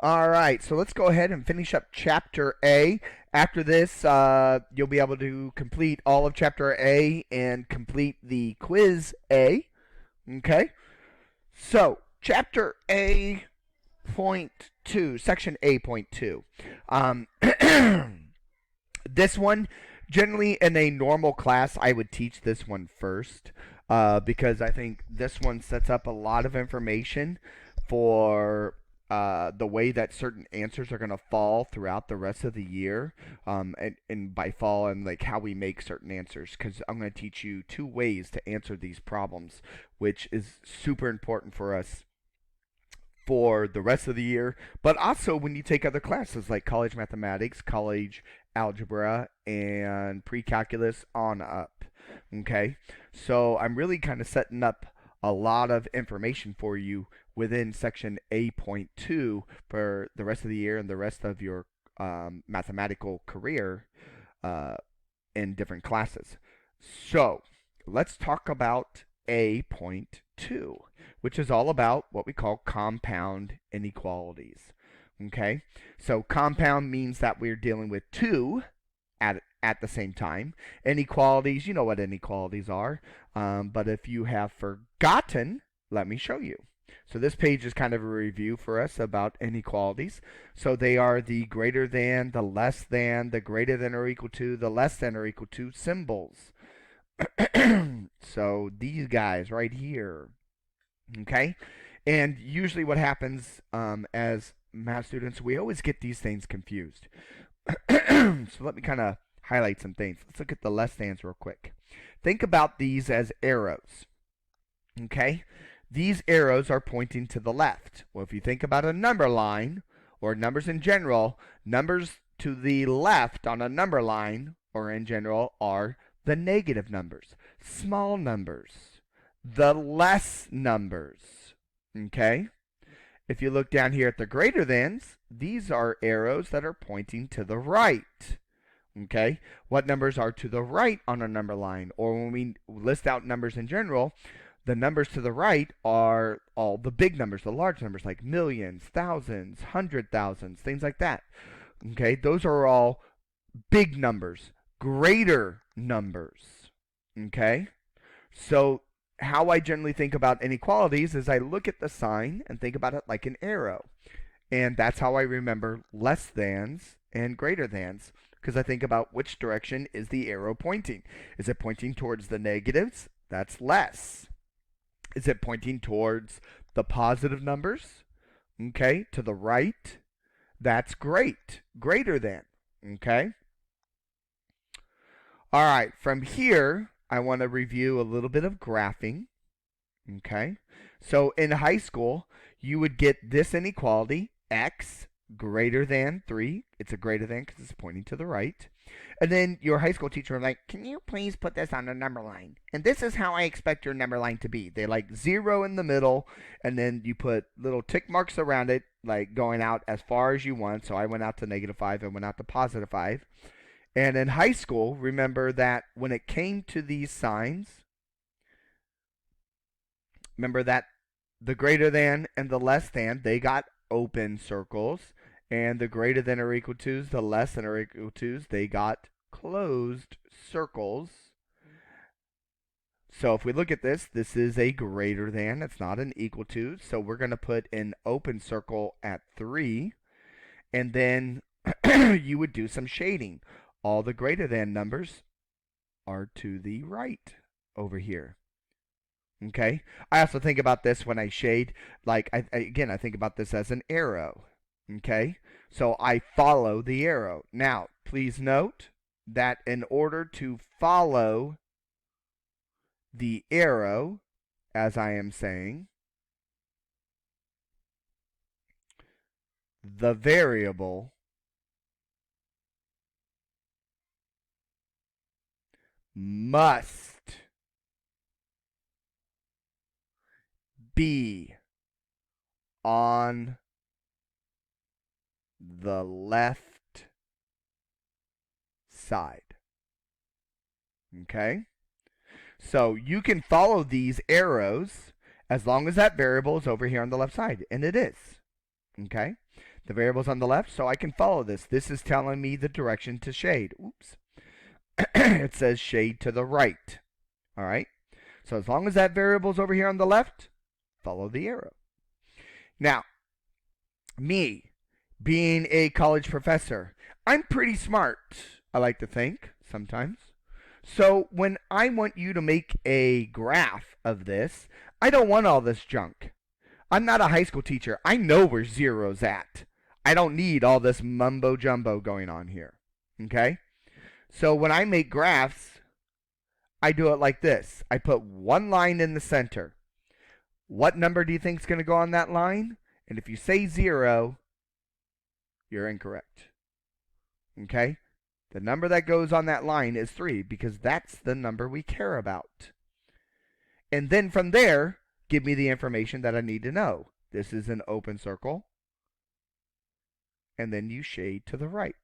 All right, so let's go ahead and finish up Chapter A. After this, you'll be able to complete all of Chapter A and complete the Quiz A. Okay? So, Chapter A.2, Section A.2. Um, this one, generally in a normal class, I would teach this one first because I think this one sets up a lot of information for the way that certain answers are going to fall throughout the rest of the year, and by fall and like how we make certain answers. Because I'm going to teach you two ways to answer these problems, which is super important for us for the rest of the year, but also when you take other classes like college mathematics, college algebra, and pre-calculus on up. Okay, so I'm really kind of setting up a lot of information for you within section A.2 for the rest of the year and the rest of your mathematical career uh, in different classes. So let's talk about A.2, which is all about what we call compound inequalities. Okay, so compound means that we're dealing with two at the same time. Inequalities, you know what inequalities are, but if you have forgotten, let me show you. So this page is kind of a review for us about inequalities. So they are the greater than, the less than, the greater than or equal to, the less than or equal to symbols. So these guys right here. Okay? And usually what happens as math students, we always get these things confused. So let me kind of highlight some things. Let's look at the less thans real quick. Think about these as arrows. Okay? These arrows are pointing to the left. Well, if you think about a number line, or numbers in general, numbers to the left on a number line, or in general, are the negative numbers, small numbers, the less numbers. Okay? If you look down here at the greater thans, these are arrows that are pointing to the right. Okay? What numbers are to the right on a number line? Or when we list out numbers in general, the numbers to the right are all the big numbers, the large numbers like millions, thousands, hundred thousands, things like that. Okay? Those are all big numbers, greater numbers. Okay? So how I generally think about inequalities is I look at the sign and think about it like an arrow. And that's how I remember less thans and greater thans, because I think about which direction is the arrow pointing. Is it pointing towards the negatives? That's less. Is it pointing towards the positive numbers? Okay, to the right? That's great. Greater than. Okay? All right, from here, I want to review a little bit of graphing. Okay? So in high school, you would get this inequality, x greater than 3. It's a greater than because it's pointing to the right. And then your high school teacher would like, can you please put this on a number line? And this is how I expect your number line to be. They like 0 in the middle, and then you put little tick marks around it, like going out as far as you want. So I went out to -5 and went out to +5. And in high school, remember that when it came to these signs, remember that the greater than and the less than, they got open circles. And the greater than or equal to's, the less than or equal to's, they got closed circles. So if we look at this, this is a greater than. It's not an equal to. So we're going to put an open circle at 3. And then you would do some shading. All the greater than numbers are to the right over here. Okay? I also think about this when I shade. Like, I think about this as an arrow. Okay? So I follow the arrow. Now, please note that in order to follow the arrow, as I am saying, the variable must be on the left side. Okay? So you can follow these arrows as long as that variable is over here on the left side, and it is. Okay? The variable's on the left, so I can follow this. This is telling me the direction to shade. Oops. It says shade to the right. All right? So as long as that variable's over here on the left, follow the arrow. Now, me, being a college professor, I'm pretty smart, I like to think, sometimes. So when I want you to make a graph of this, I don't want all this junk. I'm not a high school teacher. I know where zero's at. I don't need all this mumbo jumbo going on here. Okay? So when I make graphs, I do it like this. I put one line in the center. What number do you think is going to go on that line? And if you say 0, you're incorrect. Okay? The number that goes on that line is 3 because that's the number we care about. And then from there, give me the information that I need to know. This is an open circle. And then you shade to the right.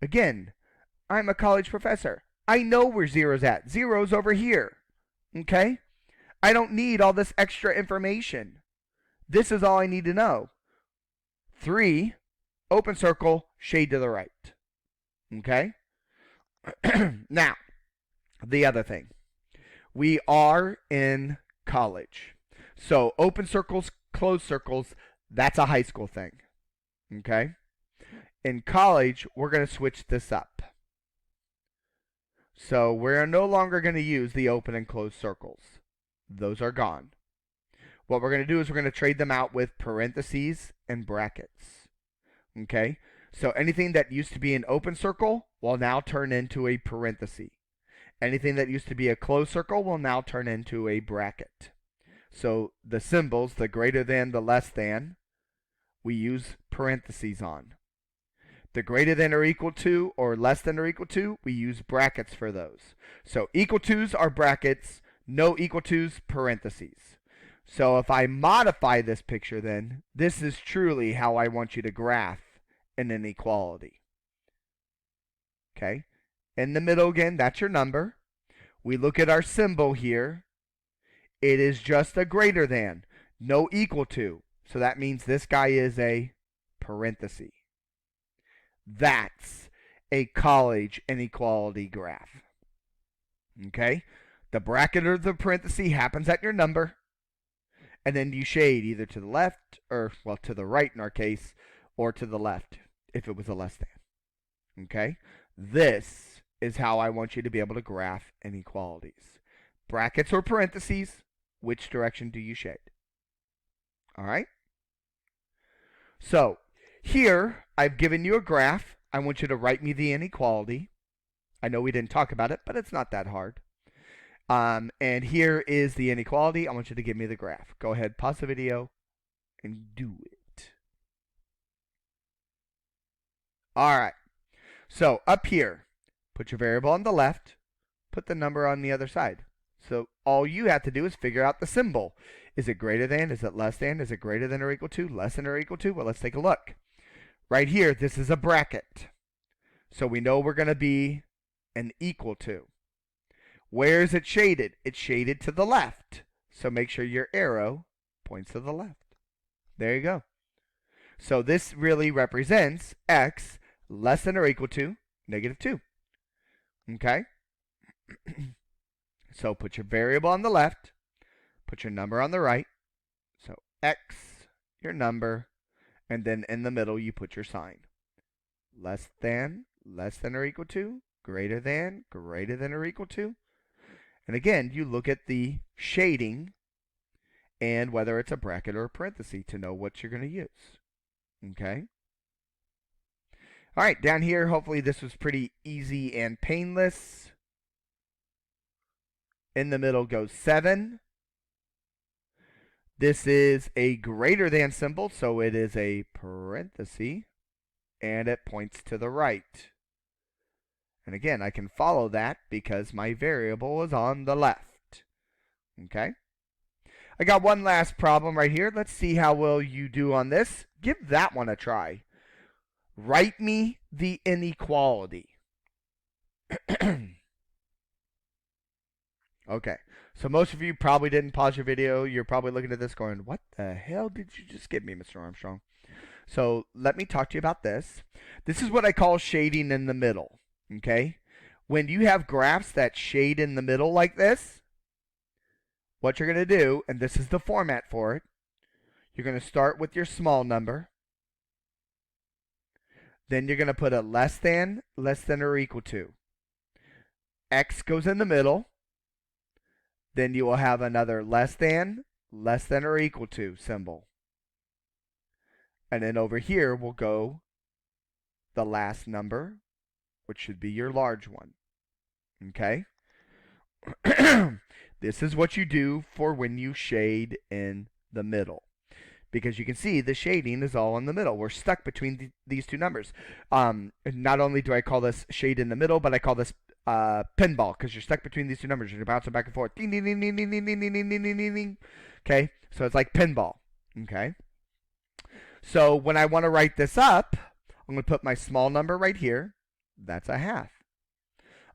Again, I'm a college professor. I know where 0's at. 0's over here. Okay? I don't need all this extra information. This is all I need to know. 3, open circle, shade to the right. Okay? Now, the other thing. We are in college. So open circles, closed circles, that's a high school thing. Okay? In college, we're going to switch this up. So we're no longer going to use the open and closed circles. Those are gone. What we're going to do is we're going to trade them out with parentheses and brackets. Okay? So anything that used to be an open circle will now turn into a parenthesis. Anything that used to be a closed circle will now turn into a bracket. So the symbols, the greater than, the less than, we use parentheses on. The greater than or equal to or less than or equal to, we use brackets for those. So equal to's are brackets, no equal to's, parentheses. So if I modify this picture then, this is truly how I want you to graph an inequality. Okay? In the middle again, that's your number. We look at our symbol here. It is just a greater than, no equal to. So that means this guy is a parenthesis. That's a college inequality graph. Okay? The bracket or the parenthesis happens at your number. And then you shade either to the left, or, well, to the right in our case, or to the left if it was a less than. Okay? This is how I want you to be able to graph inequalities. Brackets or parentheses, which direction do you shade? All right? So, here, I've given you a graph. I want you to write me the inequality. I know we didn't talk about it, but it's not that hard. And here is the inequality. I want you to give me the graph. Go ahead, pause the video, and do it. All right. So, up here, put your variable on the left, put the number on the other side. So, all you have to do is figure out the symbol. Is it greater than? Is it less than? Is it greater than or equal to? Less than or equal to? Well, let's take a look. Right here, this is a bracket. So we know we're going to be an equal to. Where is it shaded? It's shaded to the left. So make sure your arrow points to the left. There you go. So this really represents x less than or equal to -2. Okay? So put your variable on the left. Put your number on the right. So x, your number, and then in the middle you put your sign. Less than or equal to, greater than or equal to. And again, you look at the shading and whether it's a bracket or a parenthesis to know what you're going to use. Okay? All right, down here, hopefully this was pretty easy and painless. In the middle goes 7. This is a greater than symbol, so it is a parenthesis, and it points to the right. And again, I can follow that because my variable is on the left. Okay? I got one last problem right here. Let's see how well you do on this. Give that one a try. Write me the inequality. Okay, so most of you probably didn't pause your video. You're probably looking at this going, what the hell did you just give me, Mr. Armstrong? So let me talk to you about this. This is what I call shading in the middle. Okay? When you have graphs that shade in the middle like this, what you're going to do, and this is the format for it, you're going to start with your small number. Then you're going to put a less than or equal to. X goes in the middle. Then you will have another less than or equal to symbol. And then over here will go the last number, which should be your large one. Okay? This is what you do for when you shade in the middle. Because you can see the shading is all in the middle. We're stuck between these two numbers. Not only do I call this shade in the middle, but I call this pinball, because you're stuck between these two numbers. You're bouncing back and forth. Ding, ding, ding, ding, ding, ding, ding, ding, ding, ding, ding, ding. Okay? So it's like pinball. Okay? So when I want to write this up, I'm going to put my small number right here. That's a half.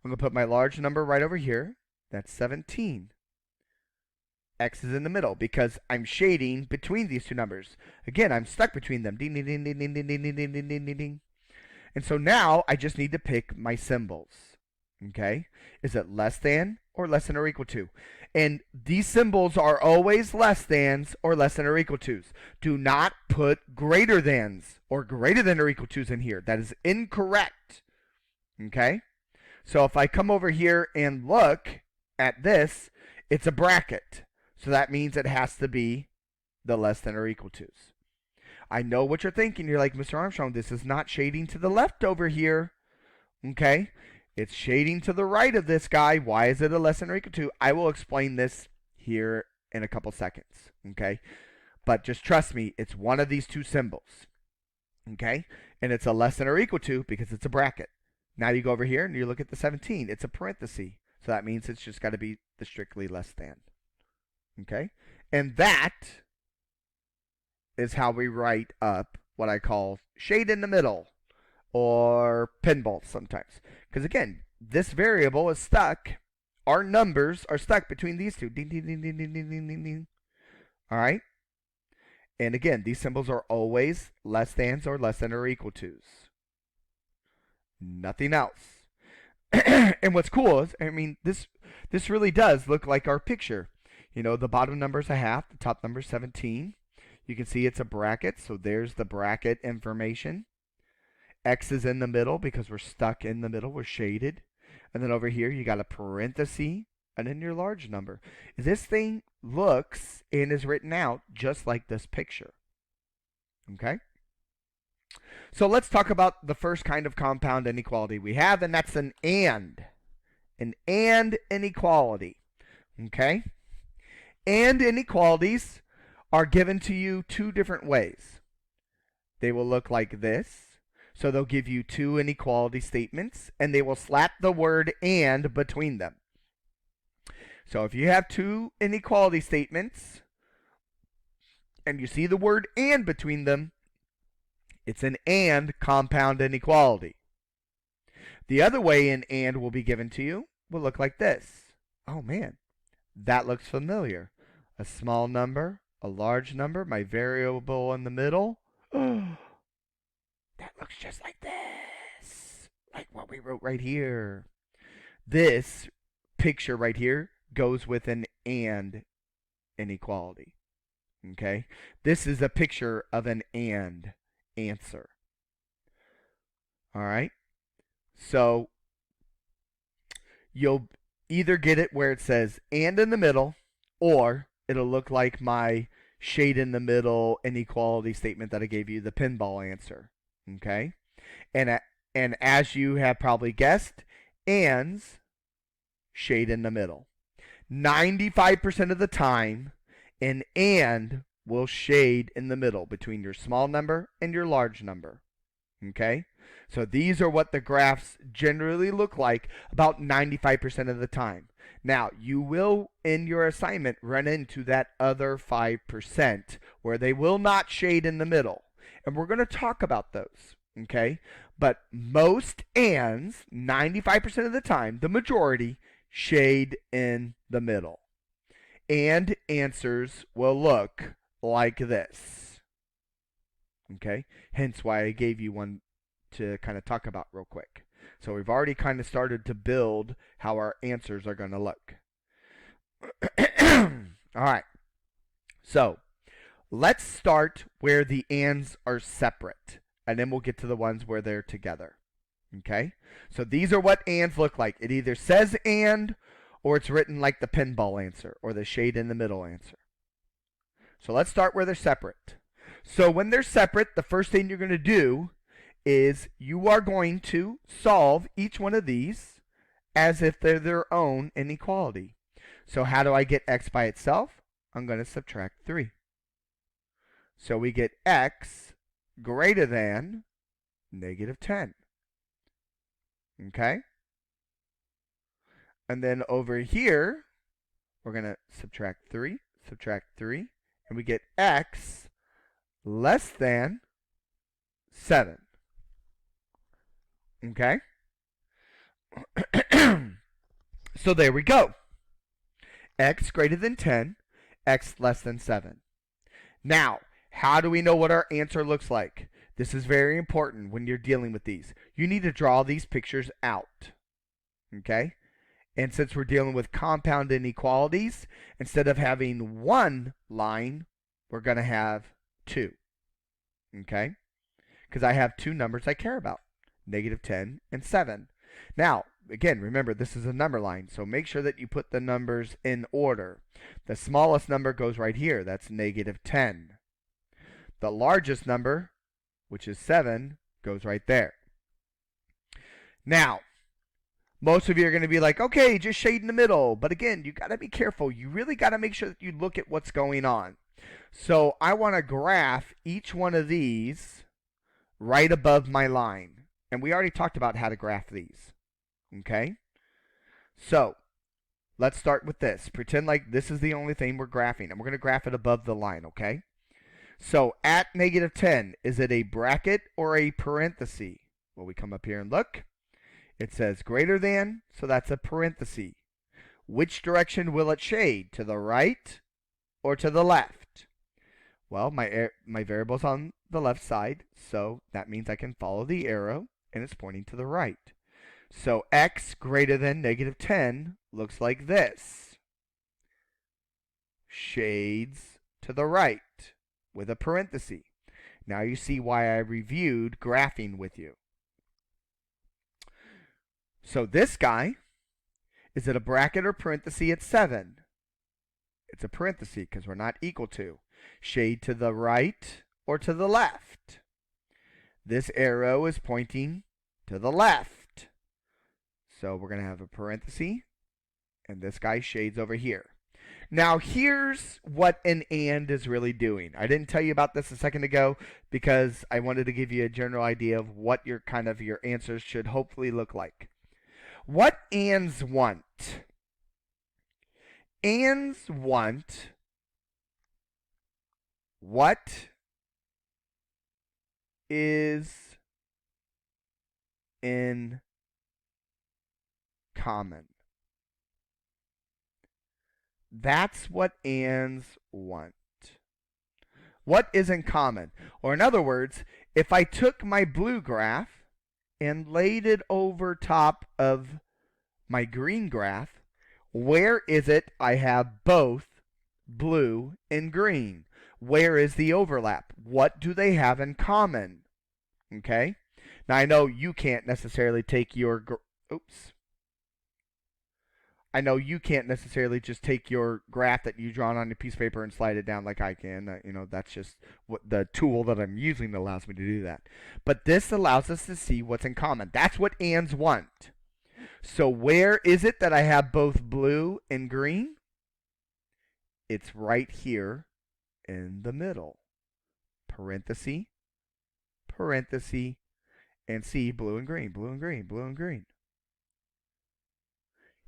I'm going to put my large number right over here. That's 17. X is in the middle because I'm shading between these two numbers. Again, I'm stuck between them. Ding, ding, ding, ding, ding, ding, ding, ding, ding, ding, ding, ding. And so now I just need to pick my symbols. Okay? Is it less than or equal to? And these symbols are always less thans or equal tos. Do not put greater thans or greater than or equal tos in here. That is incorrect. Okay? So if I come over here and look at this, it's a bracket. So that means it has to be the less than or equal tos. I know what you're thinking. You're like, Mr. Armstrong, this is not shading to the left over here. Okay? It's shading to the right of this guy. Why is it a less than or equal to? I will explain this here in a couple seconds. Okay? But just trust me, it's one of these two symbols. Okay? And it's a less than or equal to because it's a bracket. Now you go over here and you look at the 17. It's a parenthesis. So that means it's just got to be the strictly less than. Okay? And that is how we write up what I call shade in the middle, or pinball sometimes. Because again, this variable is stuck. Our numbers are stuck between these two. Ding, ding, ding, ding, ding, ding, ding, ding, ding. All right? And again, these symbols are always less thans or less than or equal tos. Nothing else. And what's cool is, I mean, this really does look like our picture. You know, the bottom number is a half, the top number is 17. You can see it's a bracket, so there's the bracket information. X is in the middle because we're stuck in the middle, we're shaded. And then over here you got a parenthesis and then your large number. This thing looks and is written out just like this picture. Okay? So let's talk about the first kind of compound inequality we have, and that's an and. An and inequality. Okay? And inequalities are given to you two different ways. They will look like this. So they'll give you two inequality statements, and they will slap the word and between them. So if you have two inequality statements, and you see the word and between them, it's an and compound inequality. The other way an and will be given to you will look like this. Oh man, that looks familiar. A small number, a large number, my variable in the middle. That looks just like this. Like what we wrote right here. This picture right here goes with an and inequality. Okay? This is a picture of an and answer. Alright? So, you'll either get it where it says and in the middle, or it'll look like my shade in the middle inequality statement that I gave you, the pinball answer. Okay? And as you have probably guessed, ands shade in the middle. 95% of the time, an and will shade in the middle between your small number and your large number. Okay? So these are what the graphs generally look like about 95% of the time. Now, you will, in your assignment, run into that other 5% where they will not shade in the middle. And we're going to talk about those, okay? But most ands, 95% of the time, the majority, shade in the middle. And answers will look like this. Okay? Hence why I gave you one to kind of talk about real quick. So we've already kind of started to build how our answers are going to look. All right. So let's start where the ands are separate, and then we'll get to the ones where they're together. Okay? So these are what ands look like. It either says and, or it's written like the pinball answer, or the shade in the middle answer. So let's start where they're separate. So when they're separate, the first thing you're going to do is you are going to solve each one of these as if they're their own inequality. So how do I get x by itself? I'm going to subtract 3. So we get x greater than negative 10. Okay? And then over here, we're going to subtract 3, and we get x less than 7. Okay? So there we go. X greater than 10, x less than 7. Now, how do we know what our answer looks like? This is very important when you're dealing with these. You need to draw these pictures out. Okay? And since we're dealing with compound inequalities, instead of having one line, we're going to have 2. Okay? Because I have 2 numbers I care about, negative 10 and 7. Now, again, remember, this is a number line, so make sure that you put the numbers in order. The smallest number goes right here. That's negative 10. The largest number, which is 7, goes right there. Now, most of you are going to be like, okay, just shade in the middle. But again, you got to be careful. You really got to make sure that you look at what's going on. So I want to graph each one of these right above my line. And we already talked about how to graph these. Okay? So, let's start with this. Pretend like this is the only thing we're graphing. And we're going to graph it above the line, okay? So, at negative 10, is it a bracket or a parenthesis? Well, we come up here and look. It says greater than, so that's a parenthesis. Which direction will it shade? To the right or to the left? Well, my variable's on the left side, so that means I can follow the arrow, and it's pointing to the right. So x greater than negative 10 looks like this. Shades to the right with a parenthesis. Now you see why I reviewed graphing with you. So this guy, is it a bracket or parenthesis at 7? It's a parenthesis because we're not equal to. Shade to the right or to the left? This arrow is pointing to the left. So we're going to have a parenthesis, and this guy shades over here. Now here's what an and is really doing. I didn't tell you about this a second ago because I wanted to give you a general idea of what your answers should hopefully look like. What ands want? Ands want what is in common. That's what ands want. What is in common? Or in other words, if I took my blue graph and laid it over top of my green graph, where is it I have both blue and green? Where is the overlap? What do they have in common? Okay? Now I know you can't necessarily take your I know you can't necessarily just take your graph that you drawn on a piece of paper and slide it down like I can. That's just what the tool that I'm using allows me to do that. But this allows us to see what's in common. That's what ands want. So where is it that I have both blue and green? It's right here in the middle. Parenthesis, parenthesis, and see blue and green, blue and green, blue and green.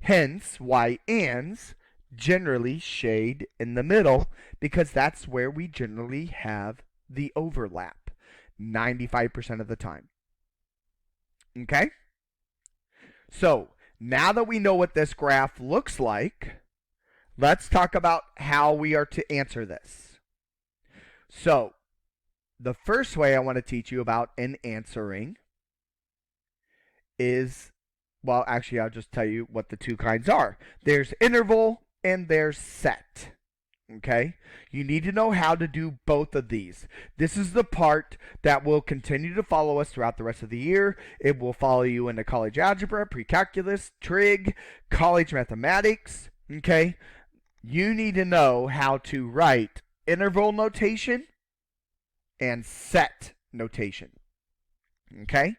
Hence why ands generally shade in the middle, because that's where we generally have the overlap 95% of the time. Okay? So now that we know what this graph looks like, let's talk about how we are to answer this. So the first way I want to teach you about in answering is, well, actually, I'll just tell you what the two kinds are. There's interval and there's set. Okay? You need to know how to do both of these. This is the part that will continue to follow us throughout the rest of the year. It will follow you into college algebra, pre-calculus, trig, college mathematics. Okay? You need to know how to write interval notation and set notation. Okay?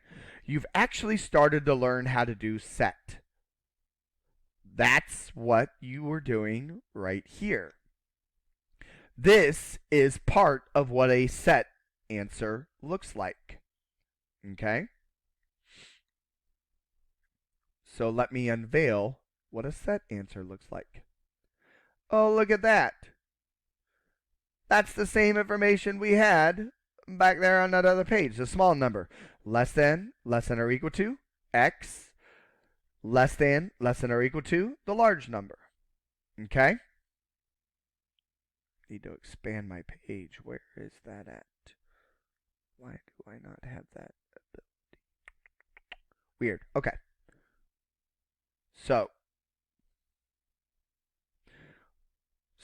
You've actually started to learn how to do set. That's what you were doing right here. This is part of what a set answer looks like. Okay? So let me unveil what a set answer looks like. Oh, look at that. That's the same information we had back there on that other page. The small number. Less than or equal to, x, less than or equal to, the large number. Okay? Need to expand my page. Where is that at? Why do I not have that ability? Weird. Okay. So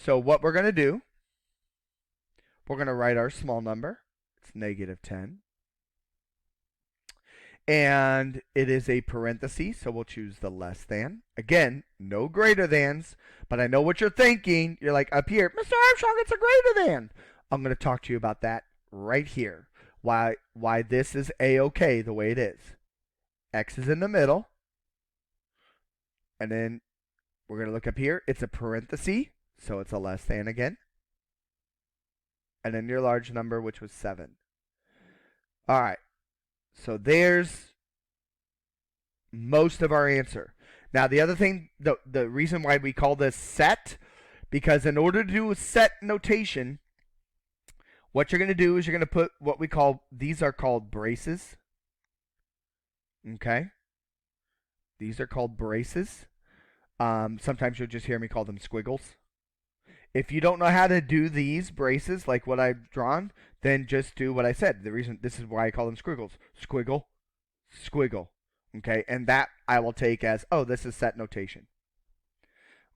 what we're going to do, we're going to write our small number. It's -10. And it is a parenthesis, so we'll choose the less than. Again, no greater thans, but I know what you're thinking. You're like, up here, Mr. Armstrong, it's a greater than. I'm going to talk to you about that right here. Why this is A-okay the way it is. X is in the middle. And then we're going to look up here. It's a parenthesis, so it's a less than again. And then your large number, which was 7. All right. So there's most of our answer. Now the other thing, the reason why we call this set, because in order to do a set notation, what you're going to do is you're going to put what we call, these are called braces. Okay? These are called braces. Sometimes you'll just hear me call them squiggles. If you don't know how to do these braces, like what I've drawn, then just do what I said. The reason, this is why I call them squiggles. Squiggle, squiggle. Okay, and that I will take as, oh, this is set notation.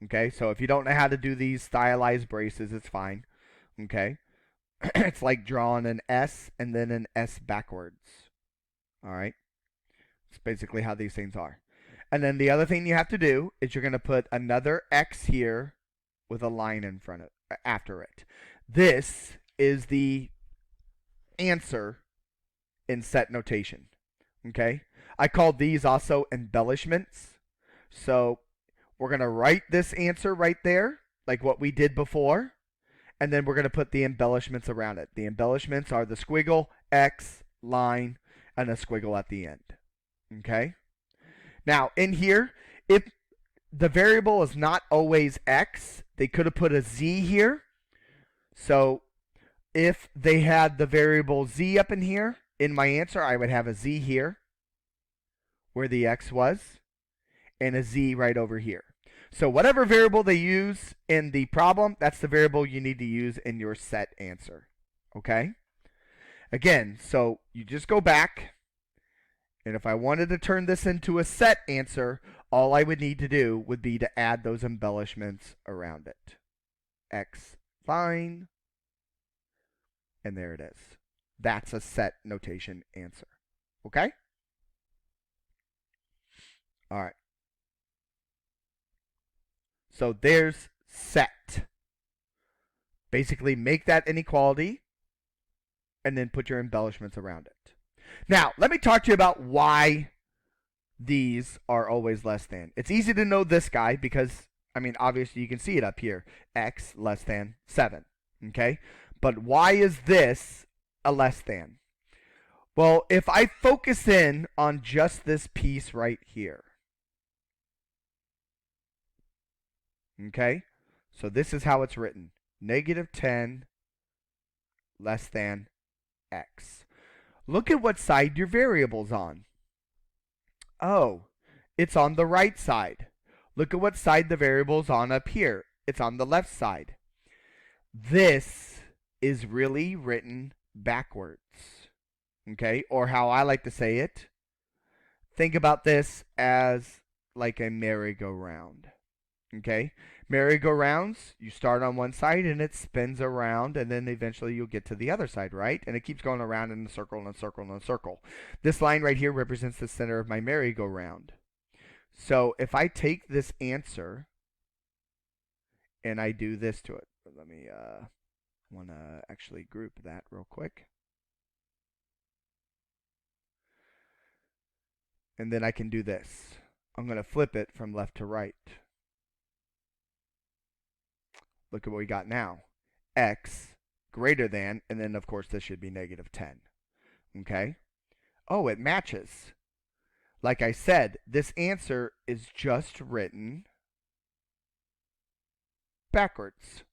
Okay, so if you don't know how to do these stylized braces, it's fine. Okay, it's like drawing an S and then an S backwards. All right, it's basically how these things are. And then the other thing you have to do is you're going to put another X here with a line in front of after it. This is the answer in set notation. Okay? I called these also embellishments. So we're going to write this answer right there, like what we did before, and then we're going to put the embellishments around it. The embellishments are the squiggle, X, line, and a squiggle at the end. Okay? Now, in here, if the variable is not always X, they could have put a Z here. So if they had the variable Z up in here, in my answer, I would have a Z here, where the X was, and a Z right over here. So whatever variable they use in the problem, that's the variable you need to use in your set answer. Okay? Again, so you just go back, and if I wanted to turn this into a set answer, all I would need to do would be to add those embellishments around it. X line, and there it is. That's a set notation answer. Okay? All right. So there's set. Basically, make that inequality, and then put your embellishments around it. Now, let me talk to you about why these are always less than. It's easy to know this guy because, I mean, obviously you can see it up here. X less than 7. Okay? But why is this a less than? Well, if I focus in on just this piece right here. Okay? So this is how it's written. -10 less than X. Look at what side your variable's on. Oh, it's on the right side. Look at what side the variable's on up here. It's on the left side. This is really written backwards. Okay, or how I like to say it, think about this as like a merry-go-round. Okay, merry-go-rounds, you start on one side and it spins around, and then eventually you'll get to the other side, right? And it keeps going around in a circle and a circle and a circle. This line right here represents the center of my merry-go-round. So if I take this answer and I do this to it, let me want to actually group that real quick. And then I can do this. I'm going to flip it from left to right. Look at what we got now. X greater than, and then of course this should be negative 10. Okay? Oh, it matches. Like I said, this answer is just written backwards.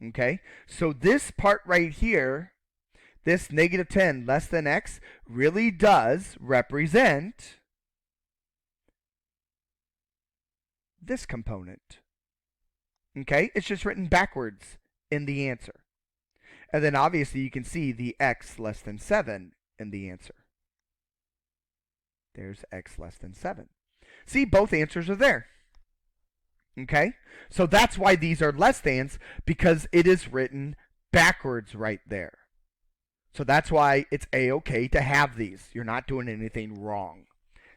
Okay? So this part right here, this negative 10 less than x, really does represent this component. Okay? It's just written backwards in the answer. And then obviously you can see the x less than 7 in the answer. There's x less than 7. See, both answers are there. Okay? So that's why these are less thans, because it is written backwards right there. So that's why it's A-okay to have these. You're not doing anything wrong.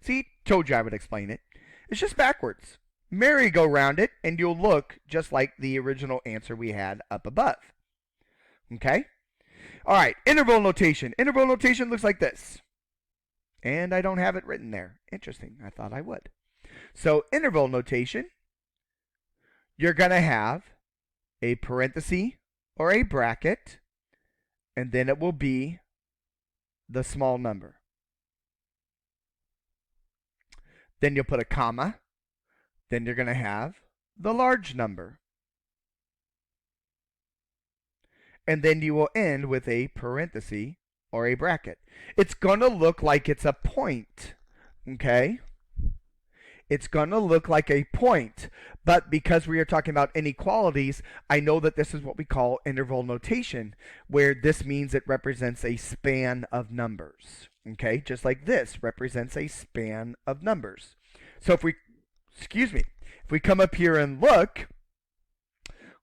See, told you I would explain it. It's just backwards. Merry-go-round it, and you'll look just like the original answer we had up above. Okay? All right, interval notation. Interval notation looks like this. And I don't have it written there. Interesting. I thought I would. So interval notation, you're going to have a parenthesis or a bracket, and then it will be the small number. Then you'll put a comma. Then you're going to have the large number. And then you will end with a parenthesis or a bracket. It's going to look like it's a point, okay? It's going to look like a point, but because we are talking about inequalities, I know that this is what we call interval notation, where this means it represents a span of numbers, okay? Just like this represents a span of numbers. So if we come up here and look,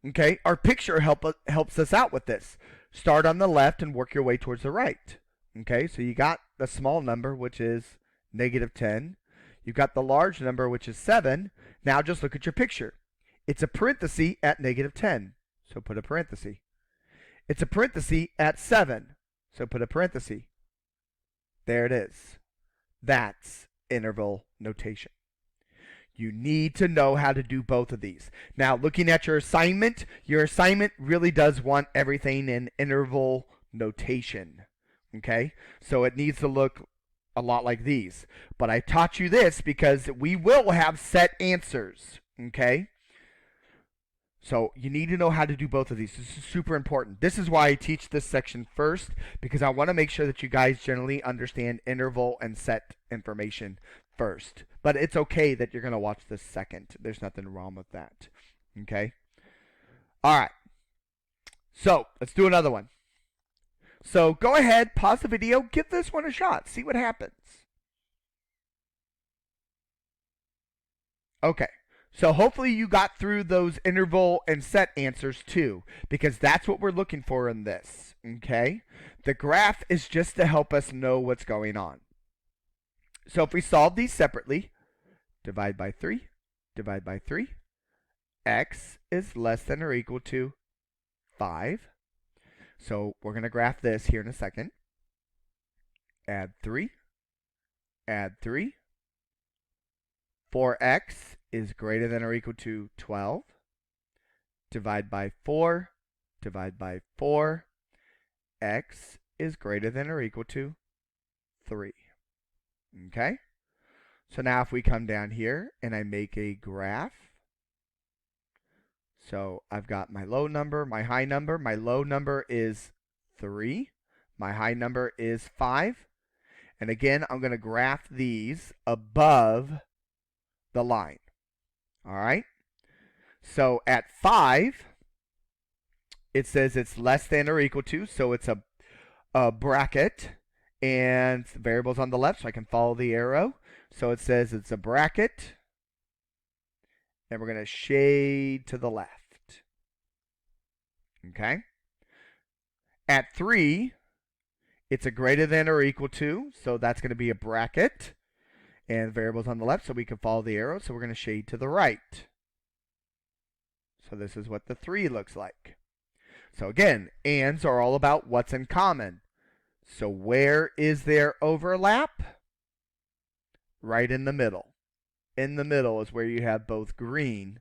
okay, our picture helps us out with this. Start on the left and work your way towards the right. Okay, so you got the small number, which is negative 10. You've got the large number, which is 7. Now just look at your picture. It's a parenthesis at negative 10, so put a parenthesis. It's a parenthesis at 7, so put a parenthesis. There it is. That's interval notation. You need to know how to do both of these. Now, looking at your assignment really does want everything in interval notation. Okay? So it needs to look a lot like these. But I taught you this because we will have set answers. Okay? So you need to know how to do both of these. This is super important. This is why I teach this section first, because I want to make sure that you guys generally understand interval and set information first. But it's okay that you're going to watch this second. There's nothing wrong with that. Okay? All right. So let's do another one. So go ahead, pause the video, give this one a shot, see what happens. Okay. So hopefully you got through those interval and set answers too, because that's what we're looking for in this. Okay? The graph is just to help us know what's going on. So if we solve these separately, divide by 3, divide by 3, x is less than or equal to 5. So we're going to graph this here in a second. Add 3, add 3. 4x is greater than or equal to 12. Divide by 4, divide by 4. X is greater than or equal to 3. Okay? So now if we come down here and I make a graph, so I've got my low number, my high number. My low number is 3. My high number is 5. And again, I'm going to graph these above the line. All right? So at 5, it says it's less than or equal to, so it's a a bracket, and the variable's on the left, so I can follow the arrow. So it says it's a bracket, and we're going to shade to the left. Okay? At 3, it's a greater than or equal to, so that's going to be a bracket, and the variable's on the left, so we can follow the arrow, so we're going to shade to the right. So this is what the 3 looks like. So again, ands are all about what's in common. So where is there overlap? Right in the middle. In the middle is where you have both green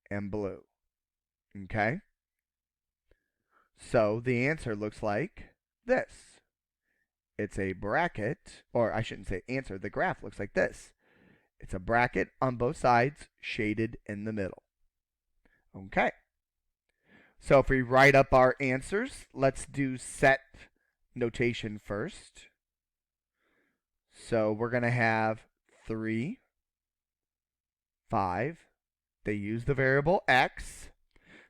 and blue. Okay? So the answer looks like this. It's a bracket, or I shouldn't say answer, the graph looks like this. It's a bracket on both sides, shaded in the middle. Okay. So if we write up our answers, let's do set notation first. So we're going to have 3, 5. They use the variable x.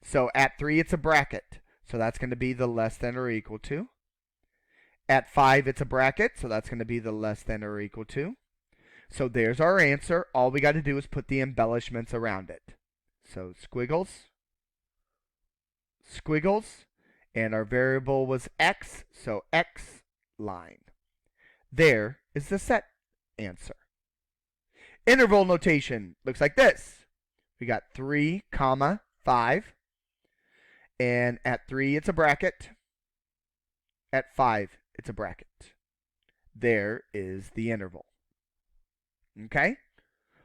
So at 3, it's a bracket. So that's going to be the less than or equal to. At 5, it's a bracket. So that's going to be the less than or equal to. So there's our answer. All we got to do is put the embellishments around it. So squiggles, squiggles, and our variable was x, so x line. There is the set answer. Interval notation looks like this. We got 3, 5, and at 3 it's a bracket. At 5 it's a bracket. There is the interval. Okay?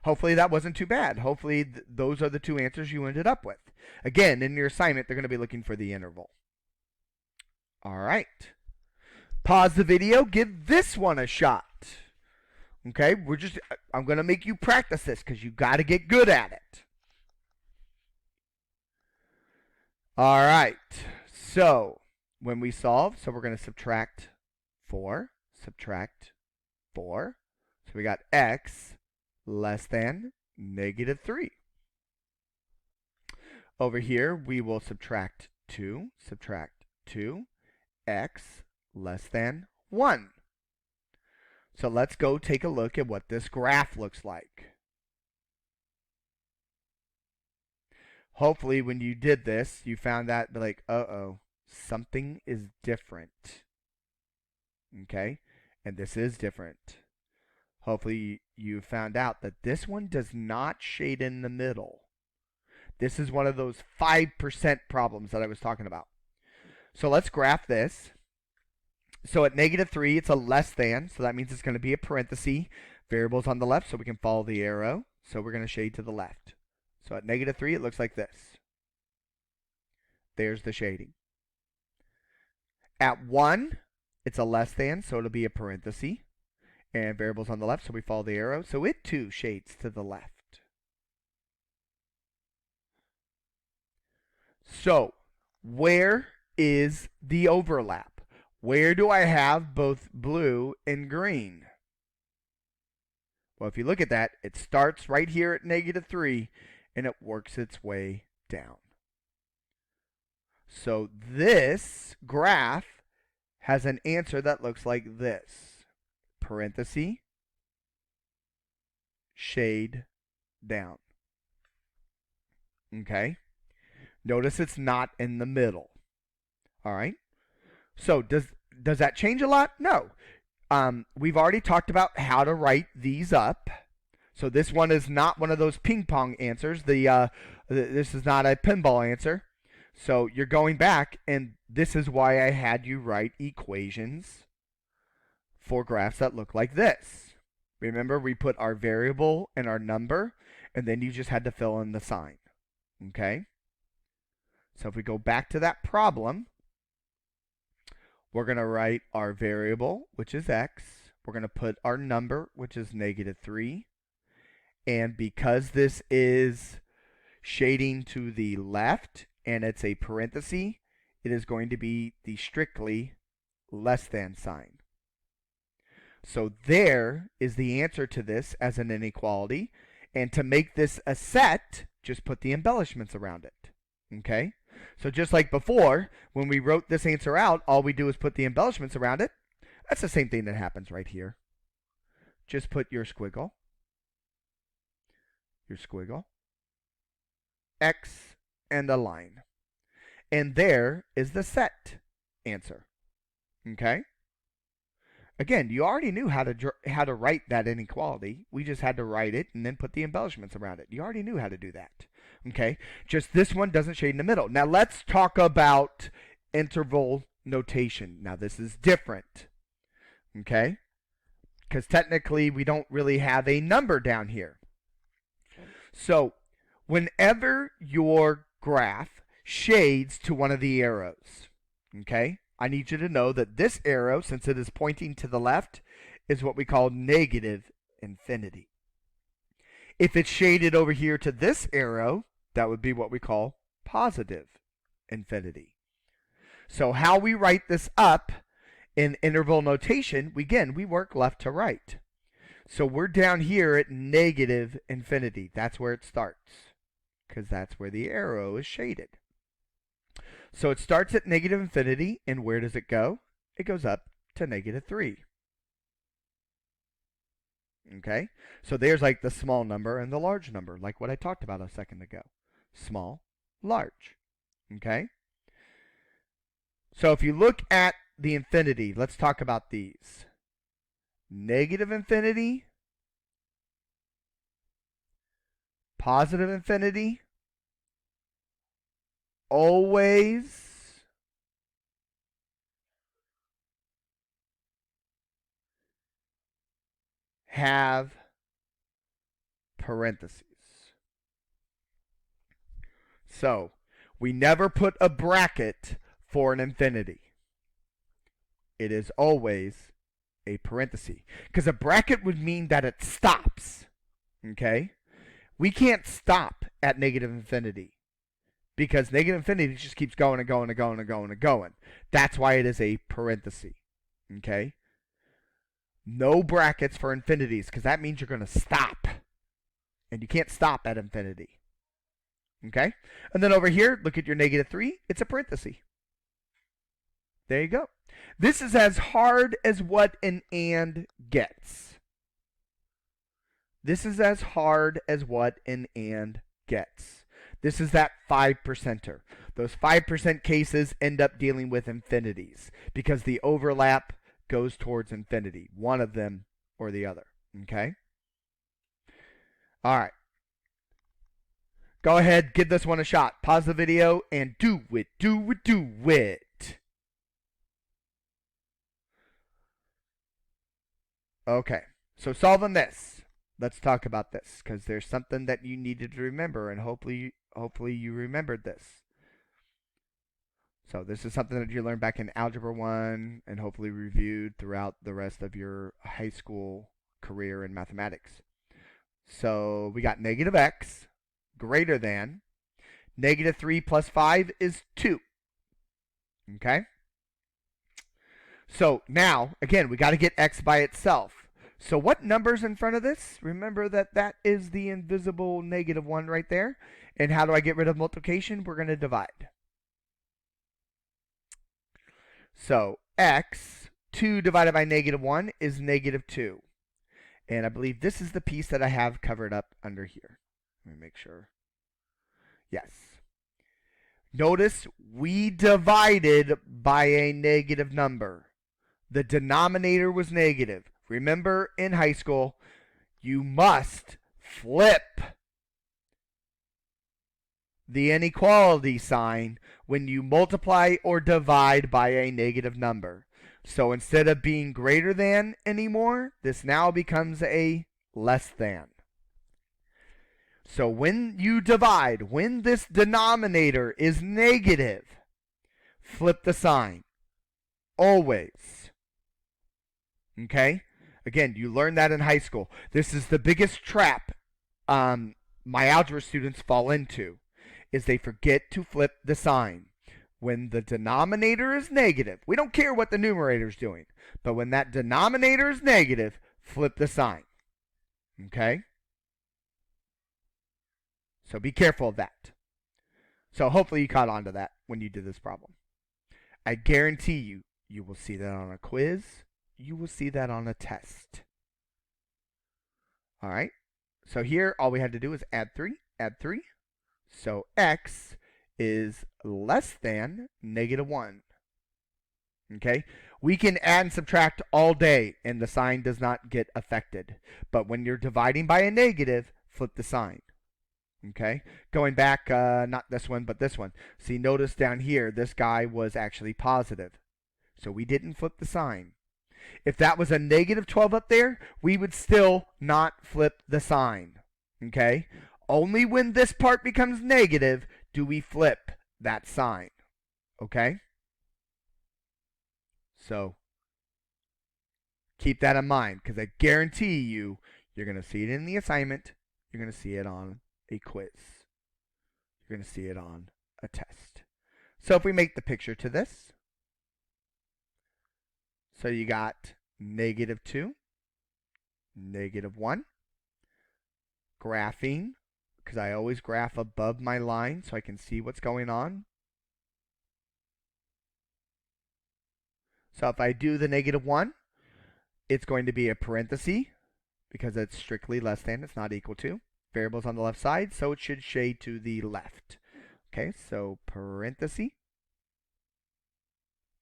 Hopefully that wasn't too bad. Hopefully those are the 2 answers you ended up with. Again, in your assignment, they're going to be looking for the interval. All right. Pause the video. Give this one a shot. Okay? I'm going to make you practice this because you got to get good at it. All right. So when we solve, we're going to subtract 4. Subtract 4. So we got x less than -3. Over here, we will subtract 2, x less than 1. So let's go take a look at what this graph looks like. Hopefully, when you did this, you found that, like, uh-oh, something is different. Okay? And this is different. Hopefully you found out that this one does not shade in the middle. This is one of those 5% problems that I was talking about. So let's graph this. So at -3, it's a less than, so that means it's going to be a parenthesis. Variable's on the left, so we can follow the arrow. So we're going to shade to the left. So at -3, it looks like this. There's the shading. At 1, it's a less than, so it'll be a parenthesis. And variables on the left, so we follow the arrow. So it too shades to the left. So where is the overlap? Where do I have both blue and green? Well, if you look at that, it starts right here at -3 and it works its way down. So this graph has an answer that looks like this. Parenthesis, shade down. Okay? Notice it's not in the middle. All right? So does that change a lot? No. We've already talked about how to write these up. So this one is not one of those ping pong answers. This is not a pinball answer. So you're going back, and this is why I had you write equations for graphs that look like this. Remember, we put our variable and our number, and then you just had to fill in the sign. Okay? So if we go back to that problem, we're going to write our variable, which is x. We're going to put our number, which is -3. And because this is shading to the left, and it's a parenthesis, it is going to be the strictly less than sign. So there is the answer to this as an inequality. And to make this a set, just put the embellishments around it. Okay? So just like before, when we wrote this answer out, all we do is put the embellishments around it. That's the same thing that happens right here. Just put your squiggle, X, and a line. And there is the set answer. Okay? Again, you already knew how to write that inequality. We just had to write it and then put the embellishments around it. You already knew how to do that. Okay? Just this one doesn't shade in the middle. Now let's talk about interval notation. Now this is different. Okay? Because technically we don't really have a number down here. So whenever your graph shades to one of the arrows, okay, I need you to know that this arrow, since it is pointing to the left, is what we call negative infinity. If it's shaded over here to this arrow, that would be what we call positive infinity. So how we write this up in interval notation, we work left to right. So we're down here at negative infinity. That's where it starts, because that's where the arrow is shaded. So it starts at negative infinity, and where does it go? It goes up to negative 3. Okay? So there's like the small number and the large number, like what I talked about a second ago. Small, large. Okay? So if you look at the infinity, let's talk about these. Negative infinity, positive infinity, always have parentheses. So we never put a bracket for an infinity. It is always a parenthesis, because a bracket would mean that it stops. Okay? We can't stop at negative infinity, because negative infinity just keeps going and going and going and going and going. That's why it is a parenthesis. Okay? No brackets for infinities, because that means you're going to stop. And you can't stop at infinity. Okay? And then over here, look at your negative 3. It's a parenthesis. There you go. This is as hard as what an and gets. This is as hard as what an and gets. This is that 5%er. Those 5% cases end up dealing with infinities because the overlap goes towards infinity, one of them or the other. Okay? All right. Go ahead, give this one a shot. Pause the video and do it, do it, do it. Okay, so solving this. Let's talk about this, because there's something that you needed to remember, and hopefully you remembered this. So this is something that you learned back in Algebra 1 and hopefully reviewed throughout the rest of your high school career in mathematics. So we got negative x greater than negative 3 plus 5 is 2. Okay? So now, again, we got to get x by itself. So what number's in front of this? Remember that that is the invisible negative 1 right there. And how do I get rid of multiplication? We're going to divide. So x, 2 divided by negative 1 is negative 2. And I believe this is the piece that I have covered up under here. Let me make sure. Yes. Notice we divided by a negative number. The denominator was negative. Remember, in high school, you must flip the inequality sign when you multiply or divide by a negative number. So instead of being greater than anymore, this now becomes a less than. So when you divide, when this denominator is negative, flip the sign. Always. Okay? Again, you learned that in high school. This is the biggest trap my algebra students fall into, is they forget to flip the sign. When the denominator is negative, we don't care what the numerator is doing, but when that denominator is negative, flip the sign. Okay? So be careful of that. So hopefully you caught on to that when you did this problem. I guarantee you, you will see that on a quiz. You will see that on a test. All right. So here, all we had to do is add 3, add 3. So x is less than -1. Okay? We can add and subtract all day, and the sign does not get affected. But when you're dividing by a negative, flip the sign. Okay? Going back, not this one, but this one. See, notice down here, this guy was actually positive. So we didn't flip the sign. If that was a -12 up there, we would still not flip the sign. Okay? Only when this part becomes negative do we flip that sign. Okay? So keep that in mind, because I guarantee you, you're going to see it in the assignment. You're going to see it on a quiz. You're going to see it on a test. So if we make the picture to this, so you got -2, -1, graphing, because I always graph above my line so I can see what's going on. So if I do the -1, it's going to be a parenthesis because it's strictly less than, it's not equal to. Variables on the left side, so it should shade to the left. Okay, so parenthesis,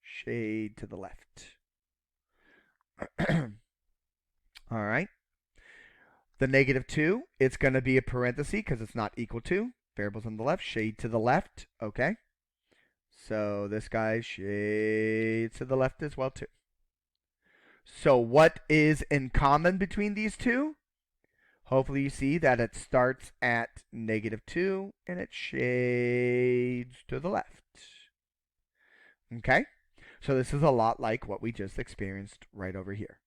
shade to the left. All right. The -2, it's going to be a parenthesis because it's not equal to. Variables on the left, shade to the left. Okay. So this guy shades to the left as well too. So what is in common between these two? Hopefully you see that it starts at -2 and it shades to the left. Okay? So this is a lot like what we just experienced right over here.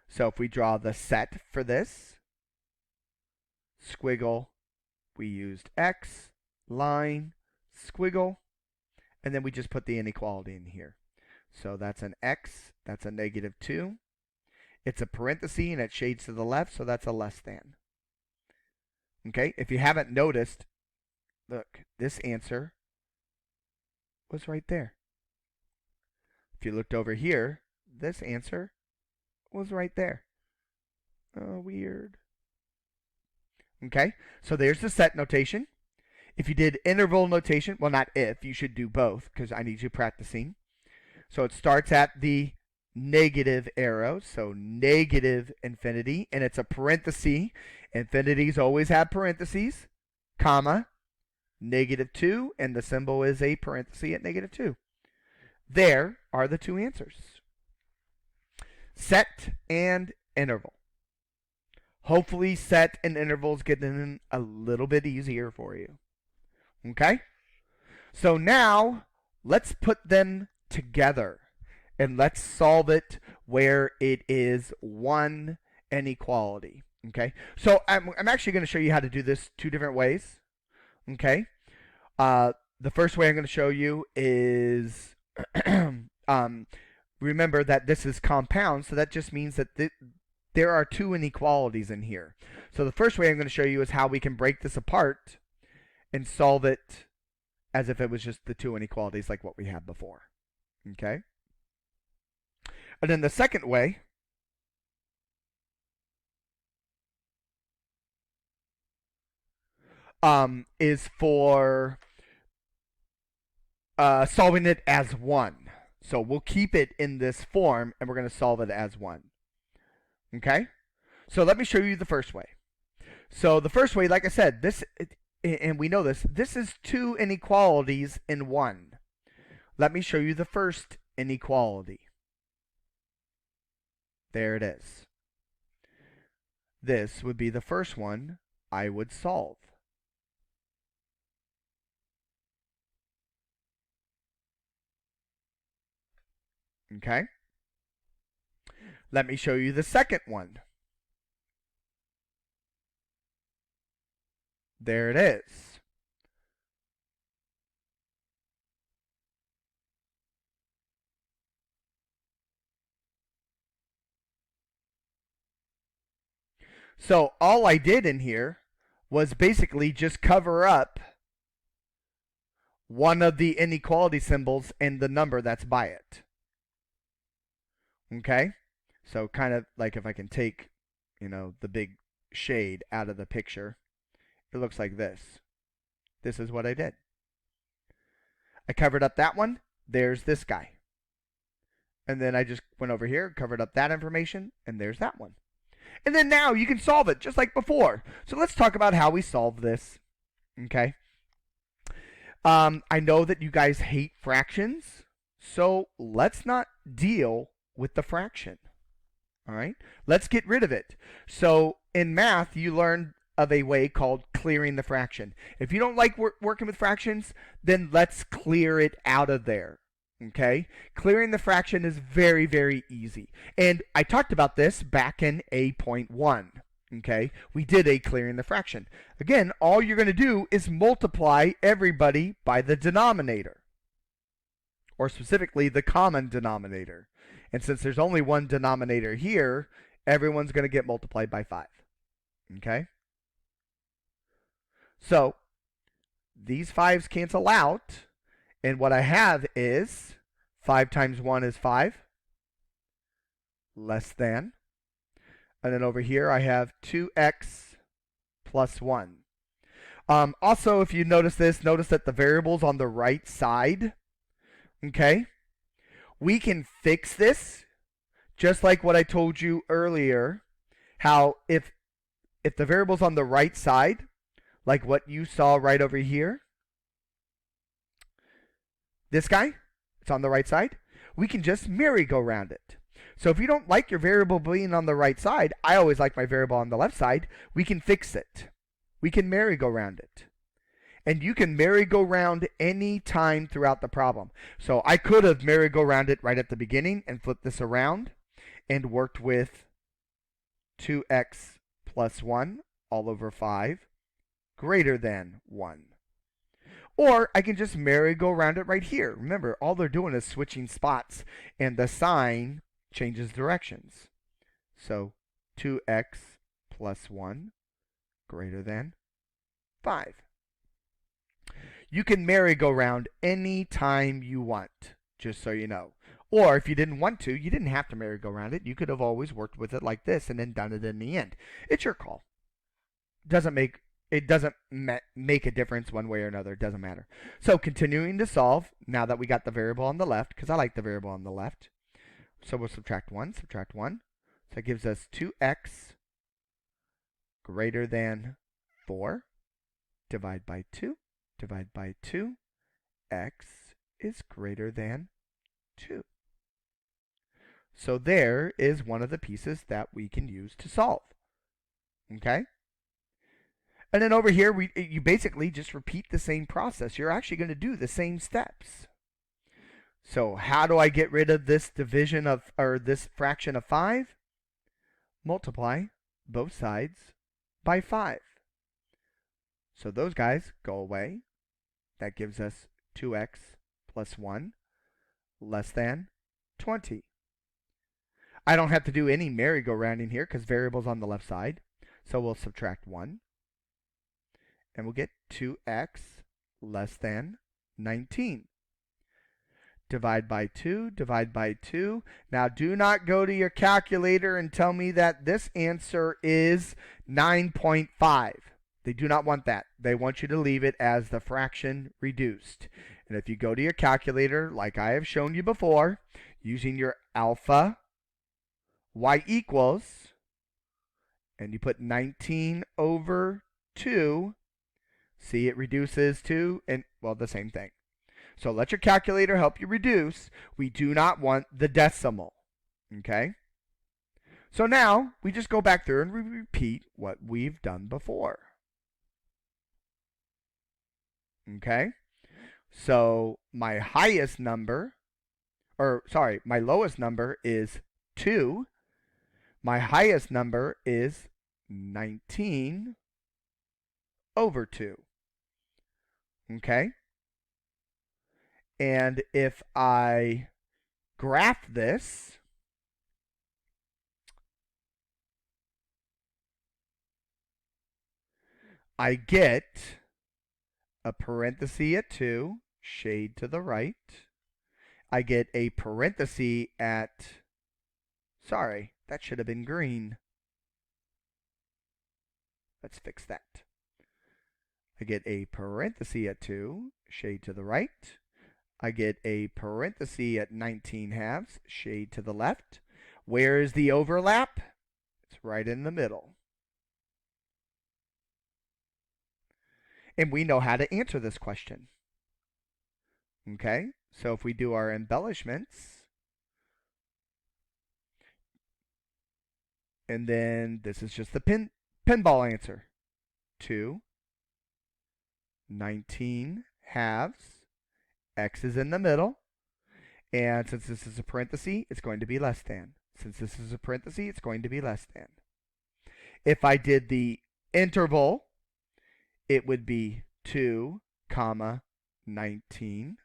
So if we draw the set for this, squiggle, we used x, line, squiggle, and then we just put the inequality in here. So that's an x, that's a -2. It's a parenthesis and it shades to the left, so that's a less than. Okay, if you haven't noticed, look, this answer was right there. If you looked over here, this answer was right there. Oh, weird. Okay, so there's the set notation. If you did interval notation, well, not if, you should do both because I need you practicing. So it starts at the negative arrow, so negative infinity, and it's a parenthesis. Infinities always have parentheses, comma, -2, and the symbol is a parenthesis at -2. There are the two answers. Set and interval. Hopefully set and intervals getting a little bit easier for you. Okay? So now, let's put them together. And let's solve it where it is one inequality. Okay? So I'm actually going to show you how to do this 2 different ways. Okay? The first way I'm going to show you is, remember that this is compound, so that just means that there are 2 inequalities in here. So the first way I'm going to show you is how we can break this apart and solve it as if it was just the 2 inequalities like what we had before. Okay? And then the second way is for solving it as 1. So we'll keep it in this form and we're going to solve it as 1. Okay? So let me show you the first way. So the first way, like I said, and we know this is 2 inequalities in 1. Let me show you the first inequality. There it is. This would be the first one I would solve. Okay? Let me show you the second one. There it is. So all I did in here was basically just cover up one of the inequality symbols and the number that's by it. Okay? So kind of like if I can take, the big shade out of the picture, it looks like this. This is what I did. I covered up that one. There's this guy. And then I just went over here, covered up that information, and there's that one. And then now you can solve it just like before. So let's talk about how we solve this. Okay? I know that you guys hate fractions, so let's not deal with the fraction. All right? Let's get rid of it. So in math, you learned of a way called clearing the fraction. If you don't like working with fractions, then let's clear it out of there. Okay? Clearing the fraction is very, very easy. And I talked about this back in A.1. Okay? We did a clearing the fraction. Again, all you're going to do is multiply everybody by the denominator, or specifically the common denominator. And since there's only one denominator here, everyone's going to get multiplied by 5. Okay? So these 5s cancel out, and what I have is 5 times 1 is 5, less than. And then over here I have 2x plus 1. Also, if you notice this, notice that the variable's on the right side. Okay? We can fix this just like what I told you earlier, how if the variable's on the right side, like what you saw right over here, this guy, it's on the right side, we can just merry-go-round it. So if you don't like your variable being on the right side, I always like my variable on the left side, we can fix it. We can merry-go-round it. And you can merry-go-round any time throughout the problem. So I could have merry-go-rounded right at the beginning and flipped this around and worked with 2x plus 1 all over 5 greater than 1. Or I can just merry-go-round it right here. Remember, all they're doing is switching spots, and the sign changes directions. So 2x plus 1 greater than 5. You can merry-go-round any time you want, just so you know. Or if you didn't want to, you didn't have to merry-go-round it. You could have always worked with it like this and then done it in the end. It's your call. It doesn't make a difference one way or another. It doesn't matter. So continuing to solve, now that we got the variable on the left, because I like the variable on the left. So we'll subtract 1, subtract 1. So that gives us 2x greater than 4. Divide by 2. Divide by 2. X is greater than 2. So there is one of the pieces that we can use to solve. Okay? And then over here, you basically just repeat the same process. You're actually going to do the same steps. So how do I get rid of this division of, or this fraction of 5? Multiply both sides by 5. So those guys go away. That gives us 2x plus 1 less than 20. I don't have to do any merry-go-rounding here because variable's on the left side. So we'll subtract 1. And we'll get 2x less than 19. Divide by 2, divide by 2. Now do not go to your calculator and tell me that this answer is 9.5. They do not want that. They want you to leave it as the fraction reduced. And if you go to your calculator, like I have shown you before, using your alpha y equals, and you put 19 over 2, see, it reduces to, and well, the same thing. So let your calculator help you reduce. We do not want the decimal. Okay? So now we just go back through and we repeat what we've done before. Okay? So my highest number, my lowest number is 2. My highest number is 19 over 2. Okay? And if I graph this, I get a parenthesis at 2, shade to the right. I get a parenthesis at, sorry, that should have been green. Let's fix that. I get a parenthesis at 2, shade to the right. I get a parenthesis at 19/2, shade to the left. Where is the overlap? It's right in the middle. And we know how to answer this question. Okay, so if we do our embellishments, and then this is just the pinball answer. 2, 19/2, x is in the middle, and since this is a parenthesis, it's going to be less than. Since this is a parenthesis, it's going to be less than. If I did the interval, it would be 2, 19/2,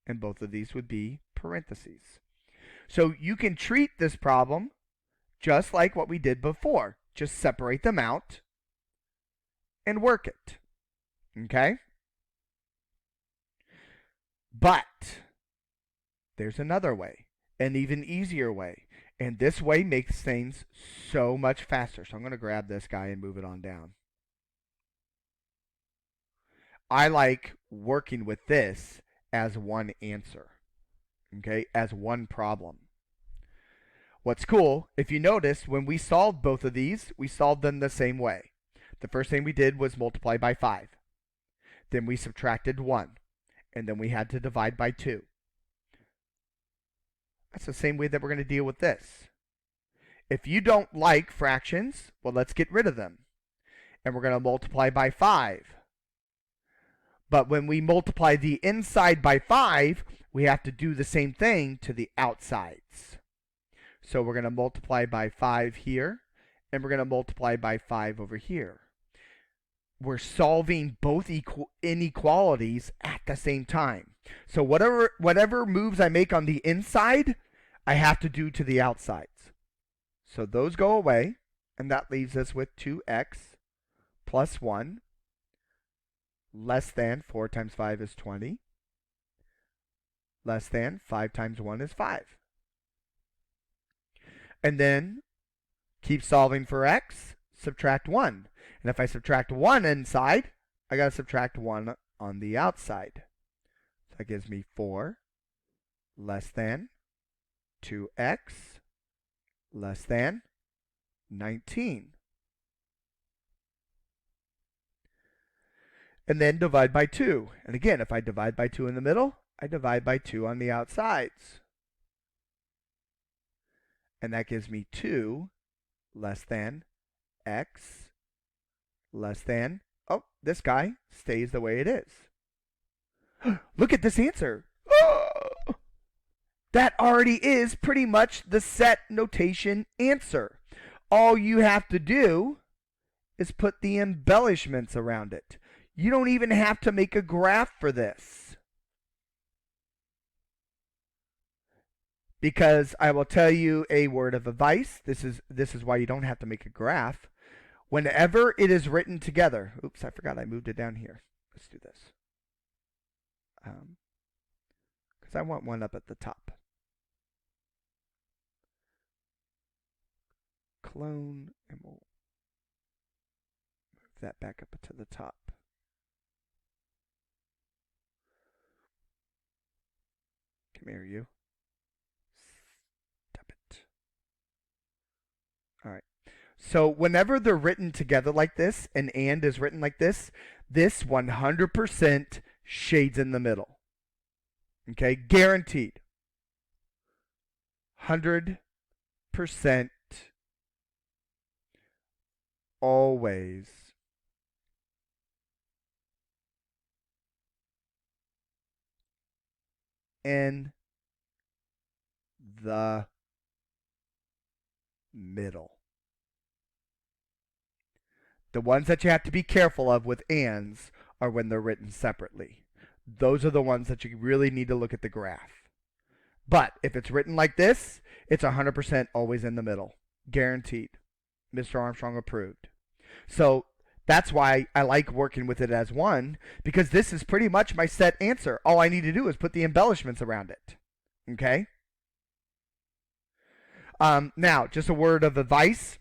and both of these would be parentheses. So you can treat this problem just like what we did before. Just separate them out and work it. Okay? But there's another way, an even easier way. And this way makes things so much faster. So I'm going to grab this guy and move it on down. I like working with this as one answer, okay, as one problem. What's cool, if you notice, when we solved both of these, we solved them the same way. The first thing we did was multiply by 5. Then we subtracted 1. And then we had to divide by 2. That's the same way that we're going to deal with this. If you don't like fractions, well, let's get rid of them. And we're going to multiply by 5. But when we multiply the inside by 5, we have to do the same thing to the outsides. So we're going to multiply by 5 here, and we're going to multiply by 5 over here. We're solving both inequalities at the same time. So whatever moves I make on the inside, I have to do to the outsides. So those go away, and that leaves us with 2x plus 1 less than 4 times 5 is 20, less than 5 times 1 is 5. And then keep solving for x, subtract 1. And if I subtract 1 inside, I got to subtract 1 on the outside. So that gives me 4 less than 2x less than 19. And then divide by 2. And again, if I divide by 2 in the middle, I divide by 2 on the outsides. And that gives me 2 less than x less than, oh, this guy stays the way it is. Look at this answer. Oh! That already is pretty much the set notation answer. All you have to do is put the embellishments around it. You don't even have to make a graph for this. Because I will tell you a word of advice. This is why you don't have to make a graph. Whenever it is written together, oops, I forgot I moved it down here. Let's do this. Because I want one up at the top. Clone, and we'll move that back up to the top. Come here, you. Stop it. All right. So whenever they're written together like this, and is written like this 100% shades in the middle. Okay, guaranteed. 100% always. In the middle. The ones that you have to be careful of with ands are when they're written separately. Those are the ones that you really need to look at the graph. But if it's written like this, it's 100% always in the middle. Guaranteed. Mr. Armstrong approved. So That's why I like working with it as 1, because this is pretty much my set answer. All I need to do is put the embellishments around it. Okay? Now, just a word of advice.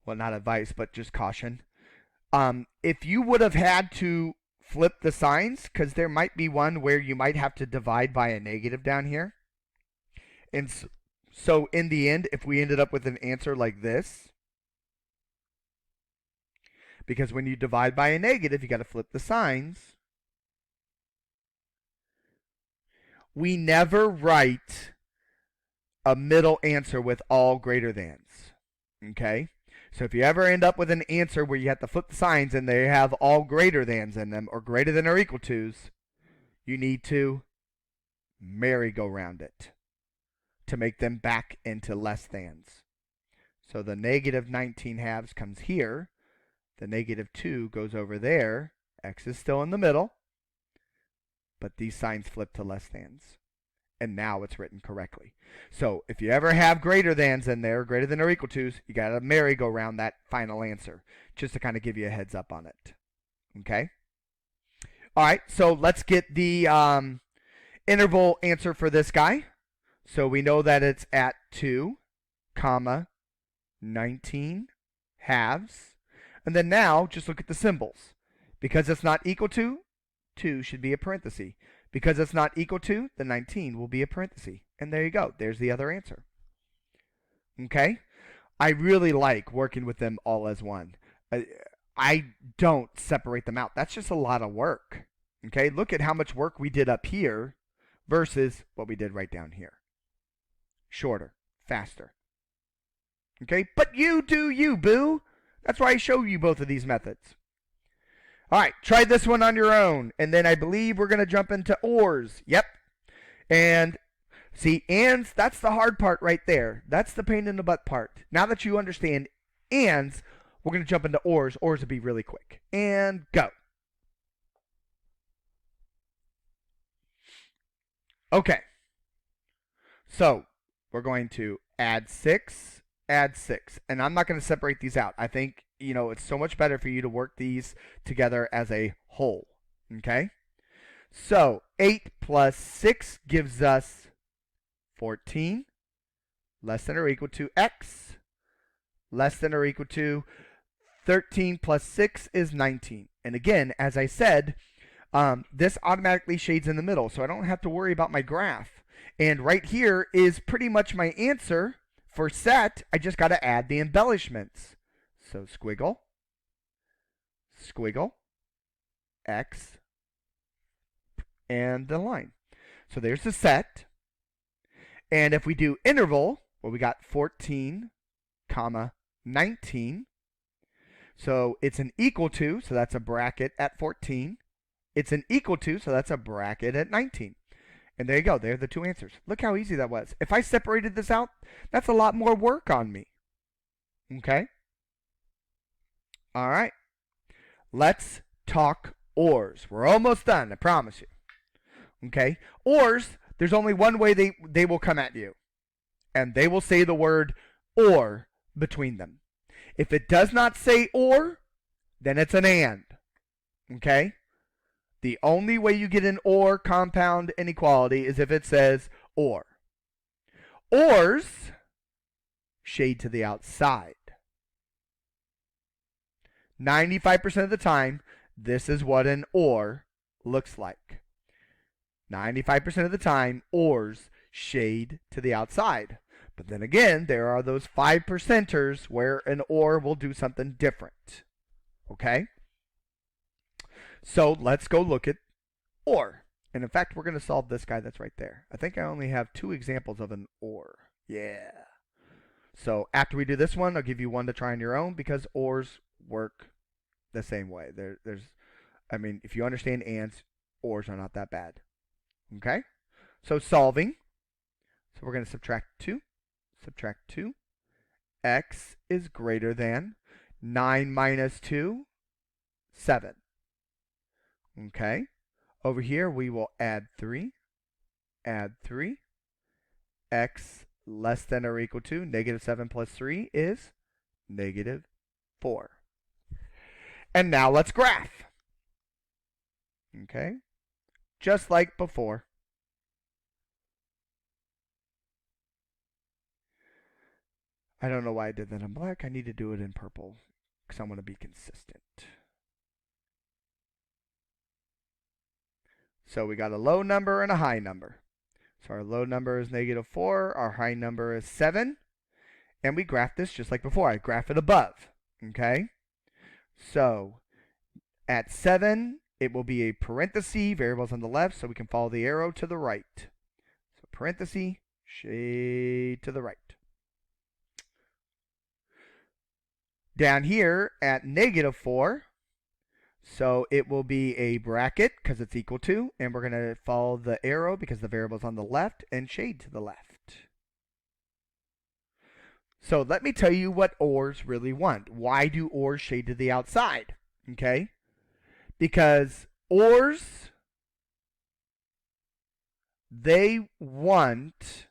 Well, not advice, but just caution. If you would have had to flip the signs, because there might be one where you might have to divide by a negative down here. And so in the end, if we ended up with an answer like this, because when you divide by a negative, you got to flip the signs. We never write a middle answer with all greater thans. Okay? So if you ever end up with an answer where you have to flip the signs and they have all greater thans in them, or greater than or equal to's, you need to merry-go-round it to make them back into less thans. So the negative 19 halves comes here. The negative 2 goes over there. X is still in the middle. But these signs flip to less thans. And now it's written correctly. So if you ever have greater thans in there, greater than or equal to's, you got to merry-go-round that final answer, just to kind of give you a heads up on it. Okay? All right, so let's get the interval answer for this guy. So we know that it's at 2, comma, 19 halves. And then now, just look at the symbols. Because it's not equal to, 2 should be a parenthesis. Because it's not equal to, the 19 will be a parenthesis. And there you go. There's the other answer. Okay? I really like working with them all as one. I don't separate them out. That's just a lot of work. Okay? Look at how much work we did up here versus what we did right down here. Shorter. Faster. Okay? But you do you, boo. That's why I show you both of these methods. All right, try this one on your own. And then I believe we're going to jump into ORs. Yep. And see, ands, that's the hard part right there. That's the pain in the butt part. Now that you understand ands, we're going to jump into ORs. ORs will be really quick. And go. Okay. So we're going to add 6, add 6. And I'm not going to separate these out. I think, it's so much better for you to work these together as a whole. Okay? So 8 plus 6 gives us 14, less than or equal to x, less than or equal to 13 plus 6 is 19. And again, as I said, this automatically shades in the middle, so I don't have to worry about my graph. And right here is pretty much my answer for set. I just got to add the embellishments. So squiggle, squiggle, x, and the line. So there's the set. And if we do interval, well, we got 14, comma, 19. So it's an equal to, so that's a bracket at 14. It's an equal to, so that's a bracket at 19. And there you go. There are the two answers. Look how easy that was. If I separated this out, that's a lot more work on me. Okay? All right. Let's talk ORs. We're almost done, I promise you. Okay? ORs, there's only one way they will come at you. And they will say the word or between them. If it does not say or, then it's an and. Okay? The only way you get an or compound inequality is if it says or. ORs shade to the outside. 95% of the time, this is what an or looks like. 95% of the time, ORs shade to the outside. But then again, there are those 5%ers where an or will do something different. Okay? So let's go look at or. And in fact, we're going to solve this guy that's right there. I think I only have 2 examples of an or. Yeah. So after we do this one, I'll give you one to try on your own because ORs work the same way. If you understand ands, ORs are not that bad. Okay? So solving. So we're going to subtract 2. Subtract 2. X is greater than 9 minus 2, 7. Okay? Over here, we will add 3. Add 3. X less than or equal to negative 7 plus 3 is negative 4. And now let's graph. Okay? Just like before. I don't know why I did that in black. I need to do it in purple because I want to be consistent. So we got a low number and a high number. So our low number is -4. Our high number is 7. And we graph this just like before. I graph it above. Okay? So at 7, it will be a parenthesis, variables on the left, so we can follow the arrow to the right. So parenthesis, shade to the right. Down here at -4, so it will be a bracket because it's equal to, and we're going to follow the arrow because the variable's on the left, and shade to the left. So let me tell you what ORs really want. Why do ORs shade to the outside? Okay? Because ORs, they want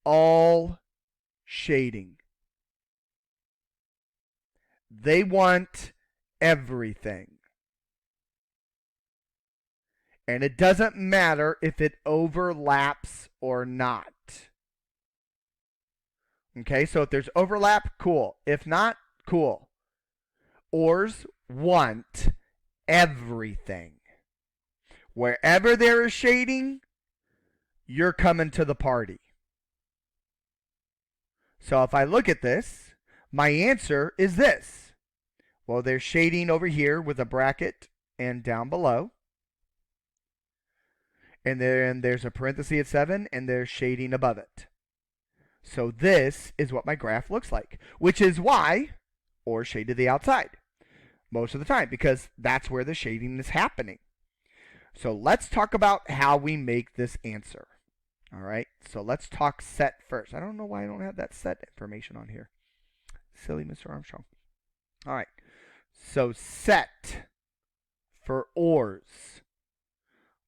all shading. They want everything. And it doesn't matter if it overlaps or not. Okay, so if there's overlap, cool. If not, cool. ORs want everything. Wherever there is shading, you're coming to the party. So if I look at this, my answer is this. Well, there's shading over here with a bracket and down below. And then there's a parenthesis at 7, and there's shading above it. So this is what my graph looks like, which is why ORs shade to the outside most of the time, because that's where the shading is happening. So let's talk about how we make this answer. All right, so let's talk set first. I don't know why I don't have that set information on here. Silly Mr. Armstrong. All right, so set for ORs.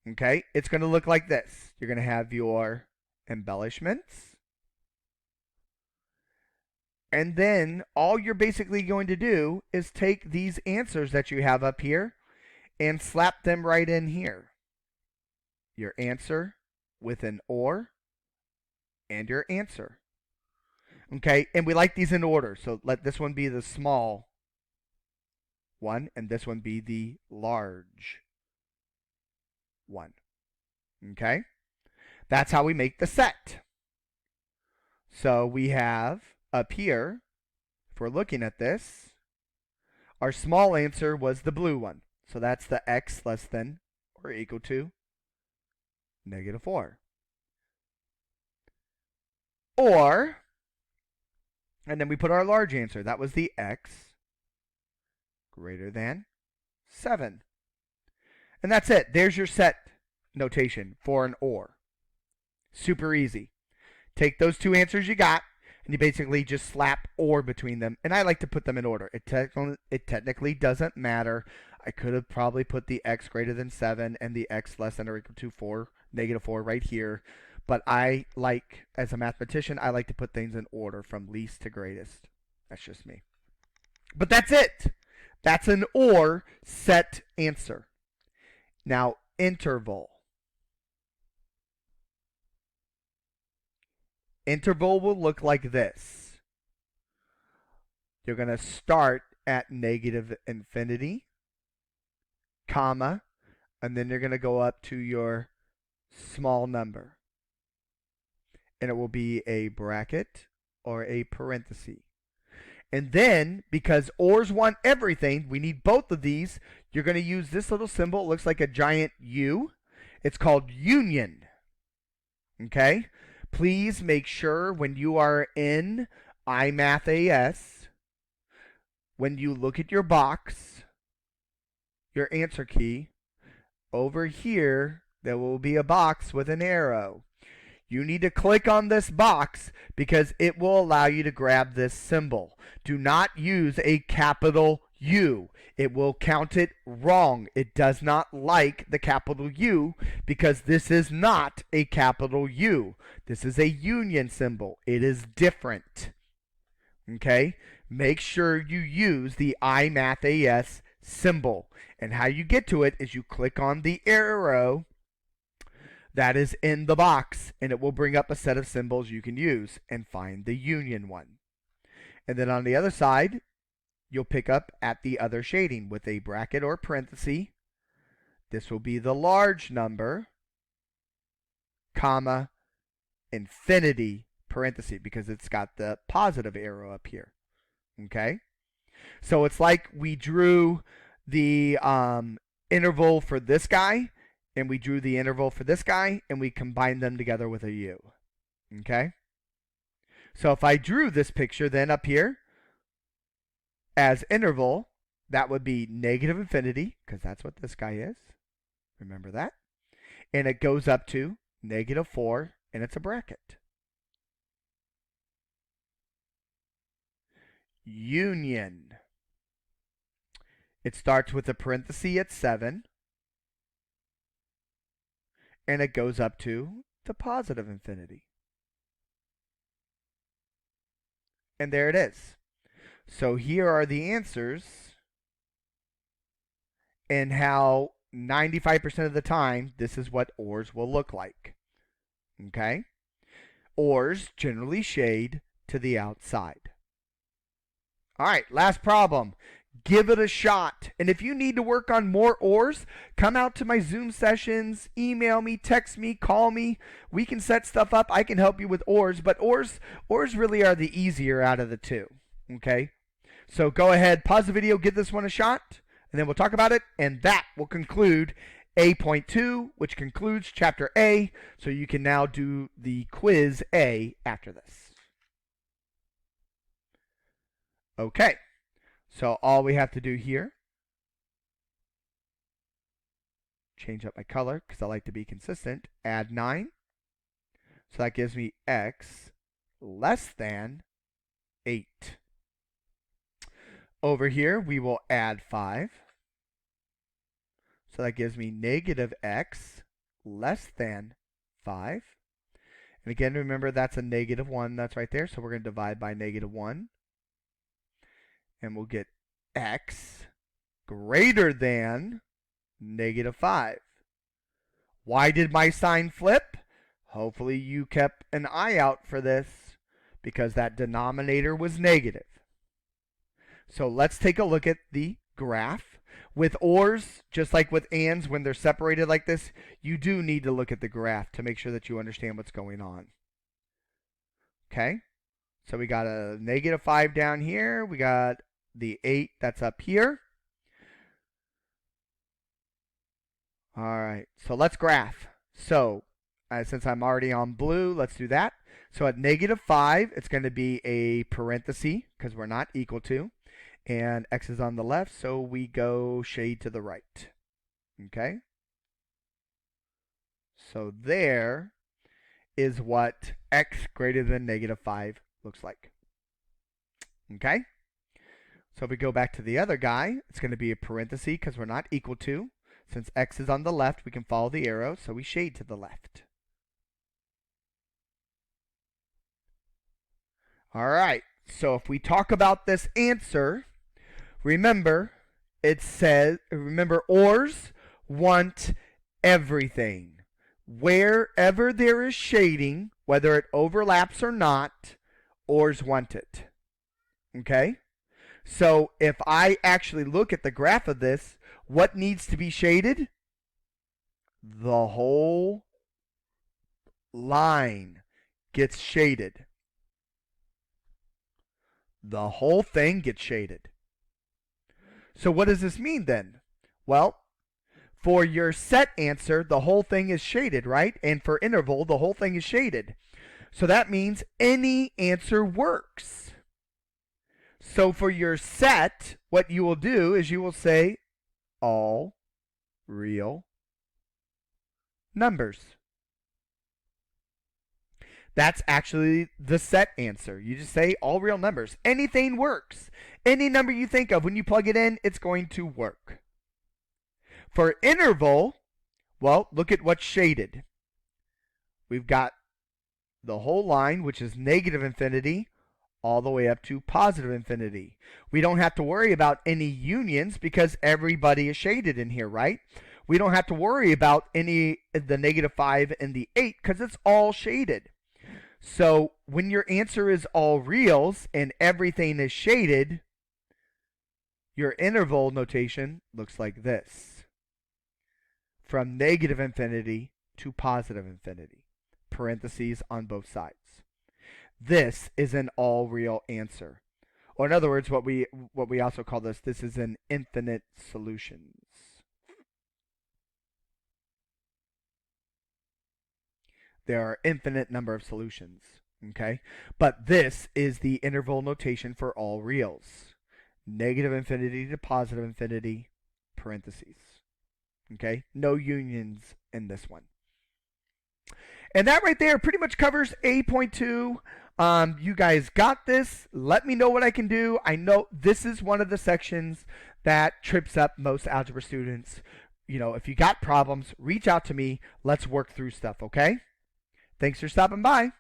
Okay, it's going to look like this. You're going to have your embellishments. And then all you're basically going to do is take these answers that you have up here and slap them right in here. Your answer with an OR and your answer. Okay, and we like these in order. So let this one be the small one and this one be the large one. Okay, that's how we make the set. So we have up here, if we're looking at this, our small answer was the blue one. So that's the x less than or equal to -4. Or, and then we put our large answer. That was the x greater than 7. And that's it. There's your set notation for an OR. Super easy. Take those two answers you got, and you basically just slap OR between them. And I like to put them in order. It technically doesn't matter. I could have probably put the x greater than 7 and the x less than or equal to 4, -4 right here. But I like, as a mathematician, I like to put things in order from least to greatest. That's just me. But that's it. That's an OR set answer. Now, interval. Interval will look like this. You're going to start at -infinity, comma, and then you're going to go up to your small number. And it will be a bracket or a parenthesis. And then, because ORs want everything, we need both of these. You're going to use this little symbol. It looks like a giant U. It's called union. Okay? Please make sure when you are in iMath.AS, when you look at your box, your answer key, over here, there will be a box with an arrow. You need to click on this box because it will allow you to grab this symbol. Do not use a capital U. It will count it wrong. It does not like the capital U because this is not a capital U. This is a union symbol. It is different. Okay? Make sure you use the IMathAS symbol. And how you get to it is you click on the arrow that is in the box, and it will bring up a set of symbols you can use and find the union one. And then on the other side, you'll pick up at the other shading with a bracket or parenthesis. This will be the large number, comma, infinity, parenthesis, because it's got the positive arrow up here. Okay? So it's like we drew the interval for this guy, and we drew the interval for this guy, and we combined them together with a U. Okay? So if I drew this picture then up here as interval, that would be negative infinity, because that's what this guy is. Remember that? And it goes up to -4, and it's a bracket. Union. It starts with a parenthesis at 7, and it goes up to the positive infinity. And there it is. So here are the answers, and how 95% of the time this is what ORs will look like. Okay? ORs generally shade to the outside. All right, last problem. Give it a shot. And if you need to work on more ORs, come out to my Zoom sessions, email me, text me, call me. We can set stuff up. I can help you with ORs, but ORs really are the easier out of the two. Okay? So go ahead, pause the video, give this one a shot, and then we'll talk about it, and that will conclude A.2, which concludes Chapter A, so you can now do the quiz A after this. Okay, so all we have to do here, change up my color because I like to be consistent, add 9. So that gives me x less than 8. Over here, we will add 5. So that gives me negative x less than 5. And again, remember that's a -1 that's right there, so we're going to divide by -1. And we'll get x greater than -5. Why did my sign flip? Hopefully you kept an eye out for this, because that denominator was negative. So let's take a look at the graph. With ORs, just like with ANDs, when they're separated like this, you do need to look at the graph to make sure that you understand what's going on. Okay? So we got a -5 down here. We got the 8 that's up here. All right, so let's graph. So since I'm already on blue, let's do that. So at -5, it's going to be a parenthesis because we're not equal to. And x is on the left, so we go shade to the right. Okay? So there is what x greater than -5 looks like. Okay? So if we go back to the other guy, it's going to be a parenthesis because we're not equal to. Since x is on the left, we can follow the arrow, so we shade to the left. All right, so if we talk about this answer, remember, it says, remember, ORs want everything. Wherever there is shading, whether it overlaps or not, ORs want it. Okay? So if I actually look at the graph of this, what needs to be shaded? The whole line gets shaded. The whole thing gets shaded. So what does this mean then? Well, for your set answer, the whole thing is shaded, right? And for interval, the whole thing is shaded. So that means any answer works. So for your set, what you will do is you will say all real numbers. That's actually the set answer. You just say all real numbers. Anything works. Any number you think of, when you plug it in, it's going to work. For interval, well, look at what's shaded. We've got the whole line, which is negative infinity, all the way up to positive infinity. We don't have to worry about any unions because everybody is shaded in here, right? We don't have to worry about the -5 and the 8 because it's all shaded. So when your answer is all reals and everything is shaded, your interval notation looks like this. From -infinity to positive infinity. Parentheses on both sides. This is an all real answer. Or in other words, what we also call this is an infinite solutions. There are infinite number of solutions, okay? But this is the interval notation for all reals. -infinity to positive infinity, parentheses. Okay? No unions in this one. And that right there pretty much covers A.2. You guys got this. Let me know what I can do. I know this is one of the sections that trips up most algebra students. You know, if you got problems, reach out to me. Let's work through stuff, okay? Thanks for stopping by.